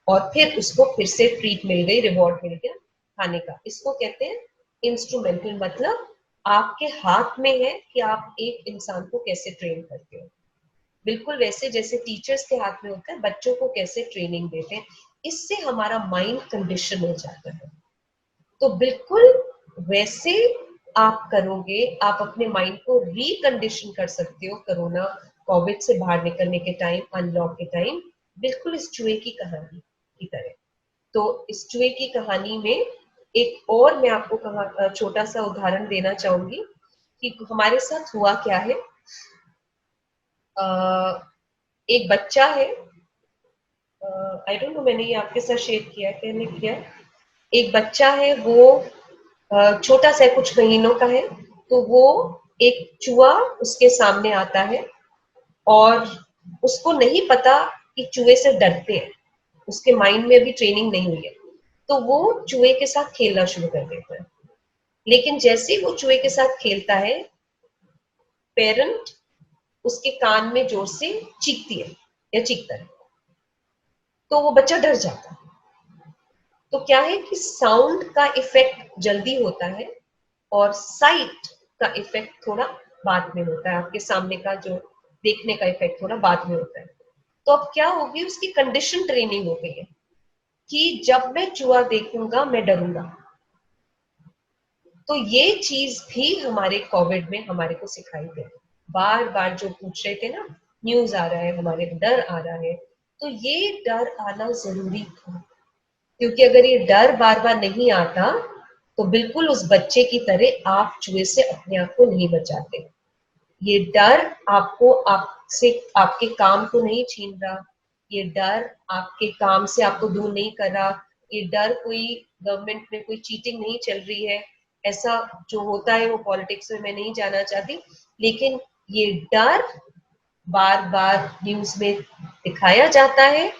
और फिर उसको फिर से ट्रीट मिल गई, रिवॉर्ड मिल गया खाने का। इसको कहते हैं इंस्ट्रूमेंटल, मतलब आपके हाथ में है कि आप एक इंसान को कैसे ट्रेन करते हो। बिल्कुल वैसे जैसे टीचर्स के हाथ में होता है बच्चों को कैसे ट्रेनिंग देते हैं, इससे हमारा माइंड कंडीशन हो जाता है। तो बिल्कुल वैसे आप करोगे, आप अपने माइंड को रिकंडीशन कर सकते हो कोरोना कोविड से बाहर निकलने के टाइम, अनलॉक के टाइम, बिल्कुल इस चूहे की कहानी की तरह। तो इस चूहे की कहानी में एक और मैं आपको छोटा सा उदाहरण देना चाहूंगी कि हमारे साथ हुआ क्या है। एक बच्चा है, आई डोंट नो मैंने ये आपके साथ शेयर किया है कि नहीं किया। एक बच्चा है, वो छोटा सा कुछ महीनों का है, तो वो एक चूहा उसके सामने आता है और उसको नहीं पता कि चूहे से डरते हैं, उसके माइंड में अभी ट्रेनिंग नहीं हुई है, तो वो चूहे के साथ खेलना शुरू कर देता है। लेकिन जैसे ही वो चूहे के साथ खेलता है, पेरेंट उसके कान में जोर से चीखती है या चीखता है, तो वो बच्चा डर जाता है। तो क्या है कि साउंड का इफेक्ट जल्दी होता है और साइट का इफेक्ट थोड़ा बाद में होता है, आपके सामने का जो देखने का इफेक्ट थोड़ा बाद में होता है। तो अब क्या होगी, उसकी कंडीशन ट्रेनिंग हो गई है कि जब मैं चूहा देखूंगा मैं डरूंगा। तो ये चीज भी हमारे कोविड में हमारे को सिखाई गई। बार बार जो पूछ रहे थे ना, न्यूज आ रहा है, हमारे डर आ रहा है, तो ये डर आना जरूरी था, क्योंकि अगर ये डर बार बार नहीं आता तो बिल्कुल उस बच्चे की तरह आप चूहे से अपने आप को नहीं बचाते। ये डर आपको, आपसे, आपके काम को नहीं छीन रहा, ये डर आपके काम से आपको दूर नहीं कर रहा, ये डर कोई गवर्नमेंट में कोई चीटिंग नहीं चल रही है, ऐसा जो होता है वो पॉलिटिक्स में मैं नहीं जाना चाहती, लेकिन ये डर बार बार न्यूज में दिखाया जाता है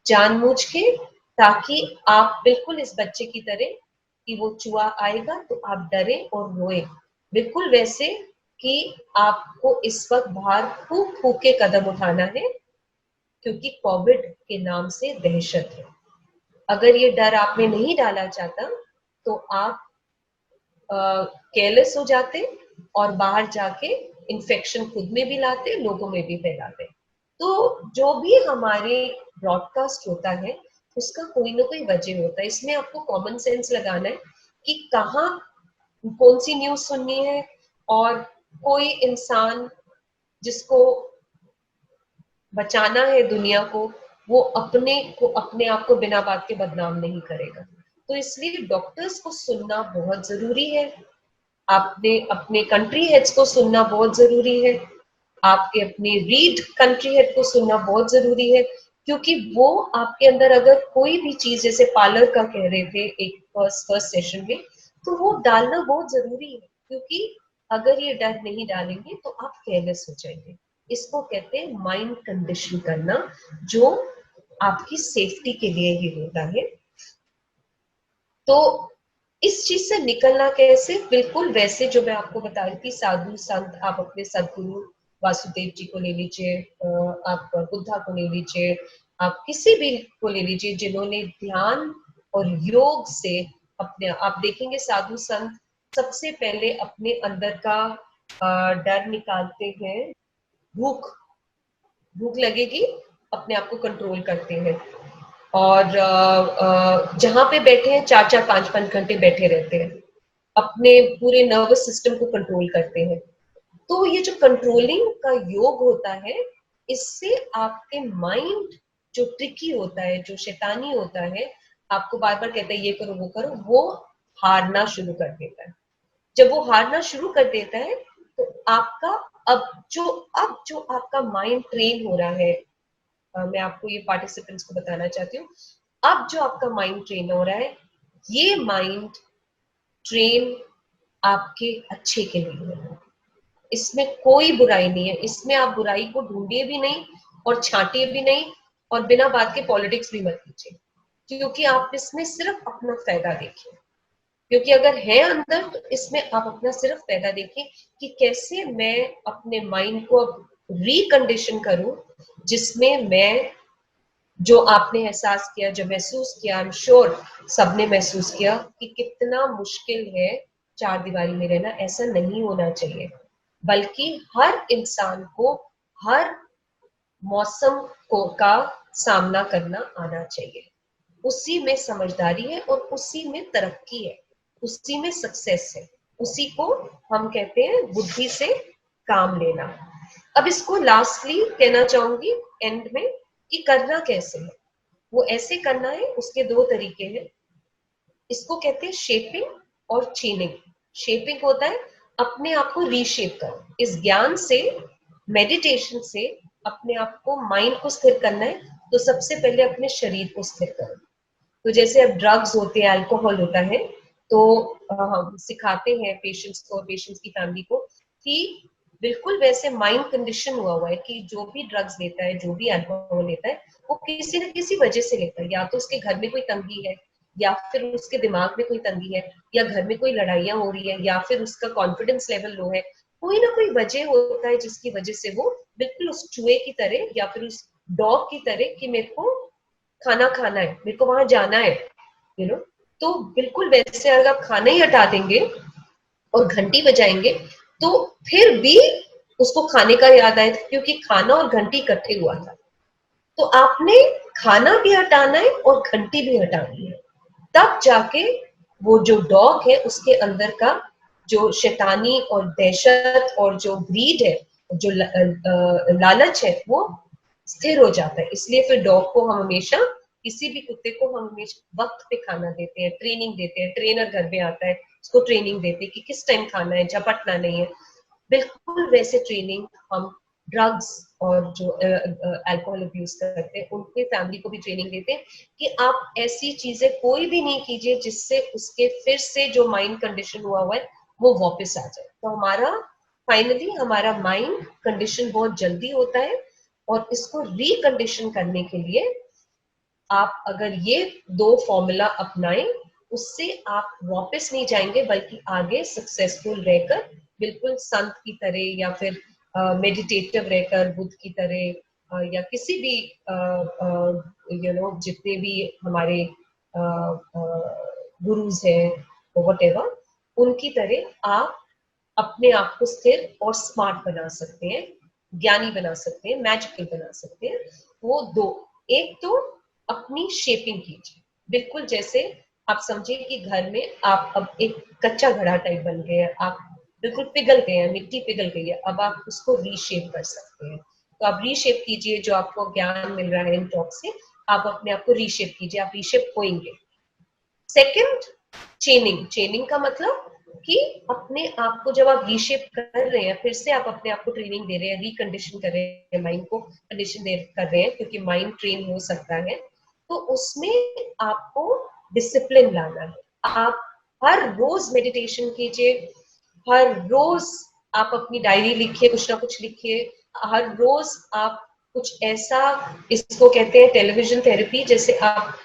जानबूझ के, ताकि आप बिल्कुल इस बच्चे की तरह कि वो चूहा आएगा तो आप डरे और रोए, बिल्कुल वैसे कि आपको इस वक्त बाहर फूक फूक के कदम उठाना है, क्योंकि कोविड के नाम से दहशत है। अगर ये डर आप में नहीं डाला जाता तो आप केयरलेस हो जाते और बाहर जाके इन्फेक्शन खुद में भी लाते, लोगों में भी फैलाते। तो जो भी हमारे ब्रॉडकास्ट होता है उसका कोई ना कोई वजह होता है, इसमें आपको कॉमन सेंस लगाना है कि कहाँ कौन सी न्यूज सुननी है, और कोई इंसान जिसको बचाना है दुनिया को, वो अपने आप को बिना बात के बदनाम नहीं करेगा। तो इसलिए डॉक्टर्स को सुनना बहुत जरूरी है, आपने अपने कंट्री हेड्स को सुनना बहुत जरूरी है, आपके अपने रीड कंट्री हेड को सुनना बहुत जरूरी है, क्योंकि वो आपके अंदर अगर कोई भी चीज, जैसे पार्लर का कह रहे थे एक फर्स्ट सेशन में, तो वो डालना बहुत जरूरी है, क्योंकि अगर ये डर नहीं डालेंगे तो आप केयरलेस हो जाएंगे। इसको कहते हैं माइंड कंडीशन करना, जो आपकी सेफ्टी के लिए ही होता है। तो इस चीज से निकलना कैसे, बिल्कुल वैसे जो मैं आपको बता रही थी, साधु संत, आप अपने सदगुरु वासुदेव जी को ले लीजिए, आप बुद्धा को ले लीजिए, आप किसी भी को ले लीजिए जिन्होंने ध्यान और योग से अपने, आप देखेंगे साधु संत सबसे पहले अपने अंदर का डर निकालते हैं, भूख भूख लगेगी, अपने आप को कंट्रोल करते हैं, और जहां पे बैठे हैं 4-4 5-5 घंटे बैठे रहते हैं, अपने पूरे नर्वस सिस्टम को कंट्रोल करते हैं। तो ये जो कंट्रोलिंग का योग होता है, इससे आपके माइंड जो ट्रिकी होता है, जो शैतानी होता है, आपको बार बार कहता है ये करो वो करो, वो हारना शुरू कर देता है। जब वो हारना शुरू कर देता है तो आपका अब जो आपका माइंड ट्रेन हो रहा है, मैं आपको ये पार्टिसिपेंट्स को बताना चाहती हूँ, अब जो आपका माइंड ट्रेन हो रहा है, ये माइंड ट्रेन आपके अच्छे के लिए है, इसमें कोई बुराई नहीं है, इसमें आप बुराई को ढूंढिए भी नहीं और छांटिए भी नहीं, और बिना बात के पॉलिटिक्स भी मत कीजिए, क्योंकि आप इसमें सिर्फ अपना फायदा देखिए, क्योंकि अगर है अंदर तो इसमें आप अपना सिर्फ फायदा देखें कि कैसे मैं अपने माइंड को अब रिकंडीशन करूं, जिसमें मैं, जो आपने एहसास किया, जो महसूस किया, आई एम श्योर सबने महसूस किया कि कितना मुश्किल है चार दीवारी में रहना, ऐसा नहीं होना चाहिए, बल्कि हर इंसान को हर मौसम को का सामना करना आना चाहिए। उसी में समझदारी है और उसी में तरक्की है, उसी में सक्सेस है, उसी को हम कहते हैं बुद्धि से काम लेना। अब इसको लास्टली कहना चाहूंगी एंड में कि करना कैसे है, वो ऐसे करना है, उसके दो तरीके हैं, इसको कहते हैं शेपिंग और चेनिंग। शेपिंग होता है अपने आप को रीशेप करो, इस ज्ञान से, मेडिटेशन से अपने आप को, माइंड को स्थिर करना है, तो सबसे पहले अपने शरीर को स्थिर करो। तो जैसे अब ड्रग्स होते हैं, अल्कोहल होता है, तो हम सिखाते हैं पेशेंट्स को, पेशेंट्स की फैमिली को, कि बिल्कुल वैसे माइंड कंडीशन हुआ है कि जो भी ड्रग्स लेता है, जो भी अल्कोहल लेता है, वो किसी न किसी वजह से लेता है, या तो उसके घर में कोई तंगी है, या फिर उसके दिमाग में कोई तंगी है, या घर में कोई लड़ाइयां हो रही है, या फिर उसका कॉन्फिडेंस लेवल लो है, कोई ना कोई वजह होता है जिसकी वजह से वो बिल्कुल उस चूहे की तरह या फिर उस डॉग की तरह कि मेरे को खाना खाना है, मेरे को वहां जाना है, तो बिल्कुल वैसे अगर आप खाना ही हटा देंगे और घंटी बजाएंगे तो फिर भी उसको खाने का याद आया था, क्योंकि खाना और घंटी इकट्ठे हुआ था। तो आपने खाना भी हटाना है और घंटी भी हटानी है, तब जाके वो जो डॉग है उसके अंदर का जो शैतानी और दहशत और जो ग्रीड है, जो लालच है, वो स्थिर हो जाता है। इसलिए फिर डॉग को हम हमेशा, किसी भी कुत्ते को हम हमेशा वक्त पे खाना देते हैं, ट्रेनिंग देते हैं, ट्रेनर घर में आता है, उसको ट्रेनिंग देते हैं कि किस टाइम खाना है, झपटना नहीं है, बिल्कुल वैसे ट्रेनिंग हम ड्रग्स और जो अल्कोहल अब्यूज करते हैं उनके फैमिली को भी ट्रेनिंग देते हैं कि आप ऐसी चीजें कोई भी नहीं कीजिए जिससे उसके फिर से जो माइंड कंडीशन हुआ है वो वापस आ जाए। तो हमारा फाइनली हमारा माइंड कंडीशन बहुत जल्दी होता है, और इसको रिकंडीशन करने के लिए आप अगर ये दो फॉर्मूला अपनाएं, उससे आप वापस नहीं जाएंगे बल्कि आगे सक्सेसफुल रहकर बिल्कुल संत की तरह या फिर मेडिटेटिव रहकर बुद्ध की तरह या किसी भी जितने भी हमारे गुरुज हैं वटेवर, उनकी तरह आप अपने आप को स्थिर और स्मार्ट बना सकते हैं, ज्ञानी बना सकते हैं, मैजिकल बना सकते हैं। वो दो, एक तो अपनी शेपिंग कीजिए, बिल्कुल जैसे आप समझिए कि घर में आप अब एक कच्चा घड़ा टाइप बन गए हैं, आप बिल्कुल पिघल गए हैं, मिट्टी पिघल गई है, अब आप उसको रीशेप कर सकते हैं। तो आप रीशेप कीजिए, जो आपको ज्ञान मिल रहा है इन टॉक से, आप अपने आप को रीशेप कीजिए, आप रीशेप होंगे। सेकंड, चेनिंग। चेनिंग का मतलब कि अपने आप को जब आप रीशेप कर रहे हैं, फिर से आप अपने आप को ट्रेनिंग दे रहे हैं, रिकंडीशन कर रहे हैं, माइंड को कंडीशन कर रहे हैं, क्योंकि माइंड ट्रेन हो सकता है, तो उसमें आपको डिसिप्लिन लाना है। आप हर रोज मेडिटेशन कीजिए, हर रोज आप अपनी डायरी लिखिए, कुछ ना कुछ लिखिए, हर रोज आप कुछ ऐसा, इसको कहते हैं टेलीविजन थेरेपी, जैसे आप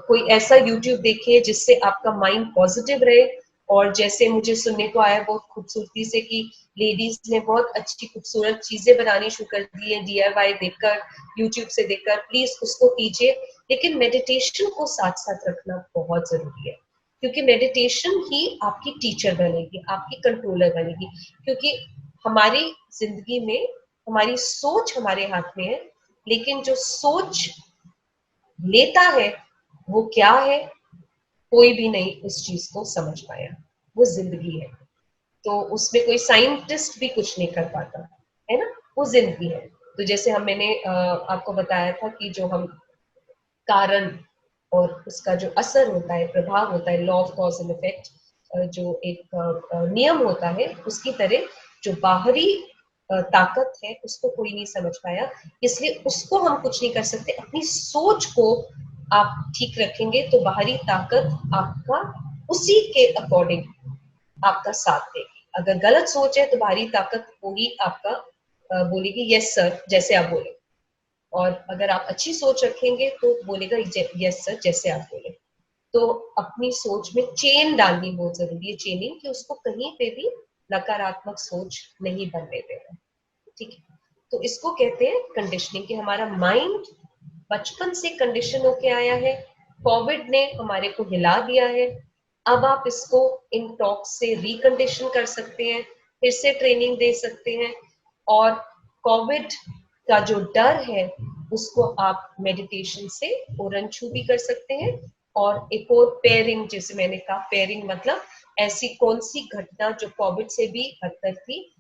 कोई ऐसा यूट्यूब देखिए जिससे आपका माइंड पॉजिटिव रहे। और जैसे मुझे सुनने को आया बहुत खूबसूरती से कि लेडीज ने बहुत अच्छी खूबसूरत चीजें बनानी शुरू कर दी है DIY देखकर, यूट्यूब से देखकर, प्लीज उसको कीजिए। लेकिन मेडिटेशन को साथ साथ रखना बहुत जरूरी है, क्योंकि मेडिटेशन ही आपकी टीचर बनेगी, आपकी कंट्रोलर बनेगी। क्योंकि हमारी जिंदगी में हमारी सोच हमारे हाथ में है, लेकिन जो सोच लेता है वो क्या है, कोई भी नहीं उस चीज को समझ पाया। वो जिंदगी है, तो उसमें कोई साइंटिस्ट भी कुछ नहीं कर पाता है ना, वो जिंदगी है। तो जैसे मैंने आपको बताया था कि जो हम कारण और उसका जो असर होता है, प्रभाव होता है, law of cause and effect, जो एक नियम होता है, उसकी तरह जो बाहरी ताकत है उसको कोई नहीं समझ पाया, इसलिए उसको हम कुछ नहीं कर सकते। अपनी सोच को आप ठीक रखेंगे तो बाहरी ताकत आपका उसी के अकॉर्डिंग आपका साथ देगी। अगर गलत सोच है तो बाहरी ताकत वही आपका बोलेगी यस सर, जैसे आप बोले, और अगर आप अच्छी सोच रखेंगे तो बोलेगा यस सर, जैसे आप बोले। तो अपनी सोच में चेन डालनी बहुत जरूरी है, चेनिंग, कि उसको कहीं पे भी नकारात्मक सोच नहीं बनने देना। ठीक है, तो इसको कहते हैं कंडीशनिंग, कि हमारा माइंड बचपन से कंडीशन होके आया है, कोविड ने हमारे को हिला दिया है। अब आप इसको इन टॉक से रिकंडीशन कर सकते हैं, फिर से ट्रेनिंग दे सकते हैं, और कोविड का जो डर है उसको आप मेडिटेशन से ओरंछू भी कर सकते हैं। और एक और पेयरिंग, जैसे मैंने कहा, पेयरिंग मतलब ऐसी कौन सी घटना जो कोविड से भी बदतर थी,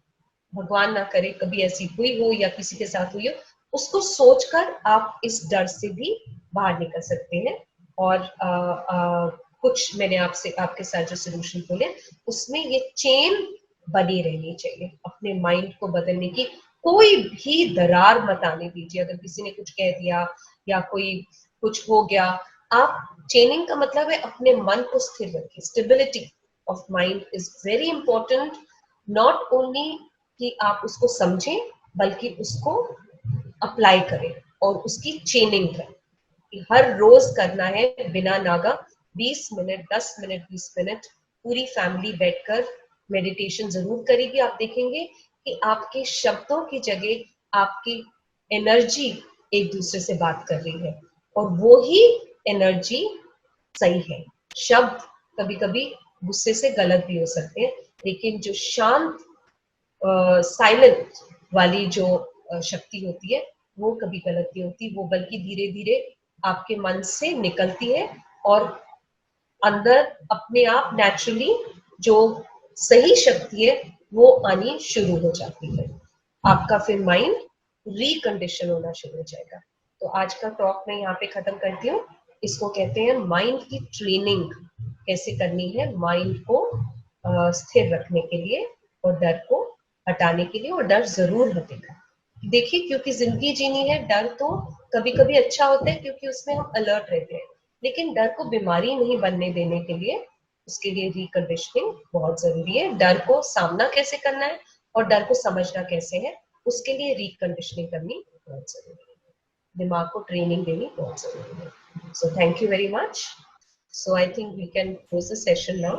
भगवान ना करे कभी ऐसी हुई हो या किसी के साथ हुई हो, उसको सोचकर आप इस डर से भी बाहर निकल सकते हैं। और कुछ मैंने आपके साथ जो सोल्यूशन बोले, उसमें ये चेन बनी रहनी चाहिए अपने माइंड को बदलने की। कोई भी दरार मत आने दीजिए, अगर किसी ने कुछ कह दिया या कोई कुछ हो गया, आप चेनिंग का मतलब है अपने मन को स्थिर रखिए। Stability of mind is very important, not only कि आप उसको समझें, बल्कि उसको अप्लाई करें और उसकी चेनिंग करें। हर रोज करना है बिना नागा, 20 मिनट, 10 मिनट, 20 मिनट, पूरी फैमिली बैठकर मेडिटेशन जरूर करेगी। आप देखेंगे कि आपके शब्दों की जगह आपकी एनर्जी एक दूसरे से बात कर रही है, और वो ही एनर्जी सही है। शब्द कभी कभी गुस्से से गलत भी हो सकते हैं, लेकिन जो शांत साइलेंट वाली जो शक्ति होती है वो कभी गलत नहीं होती, वो बल्कि धीरे धीरे आपके मन से निकलती है, और अंदर अपने आप नेचुरली जो सही शक्ति है वो आनी शुरू हो जाती है। आपका फिर माइंड रिकंडीशन होना शुरू हो जाएगा। तो आज का टॉक मैं यहाँ पे खत्म करती हूँ। इसको कहते हैं माइंड की ट्रेनिंग कैसे करनी है, माइंड को स्थिर रखने के लिए और डर को हटाने के लिए, और डर जरूर हटेगा। देखिए, क्योंकि जिंदगी जीनी है, डर तो कभी कभी अच्छा होता है क्योंकि उसमें हम अलर्ट रहते हैं, लेकिन डर को बीमारी नहीं बनने देने के लिए उसके लिए रिकंडीशनिंग बहुत जरूरी है। डर को सामना कैसे करना है और डर को समझना कैसे है, उसके लिए रिकंडीशनिंग करनी बहुत जरूरी है, दिमाग को ट्रेनिंग देनी बहुत जरूरी है। So thank you very much. So I think we can close the session now.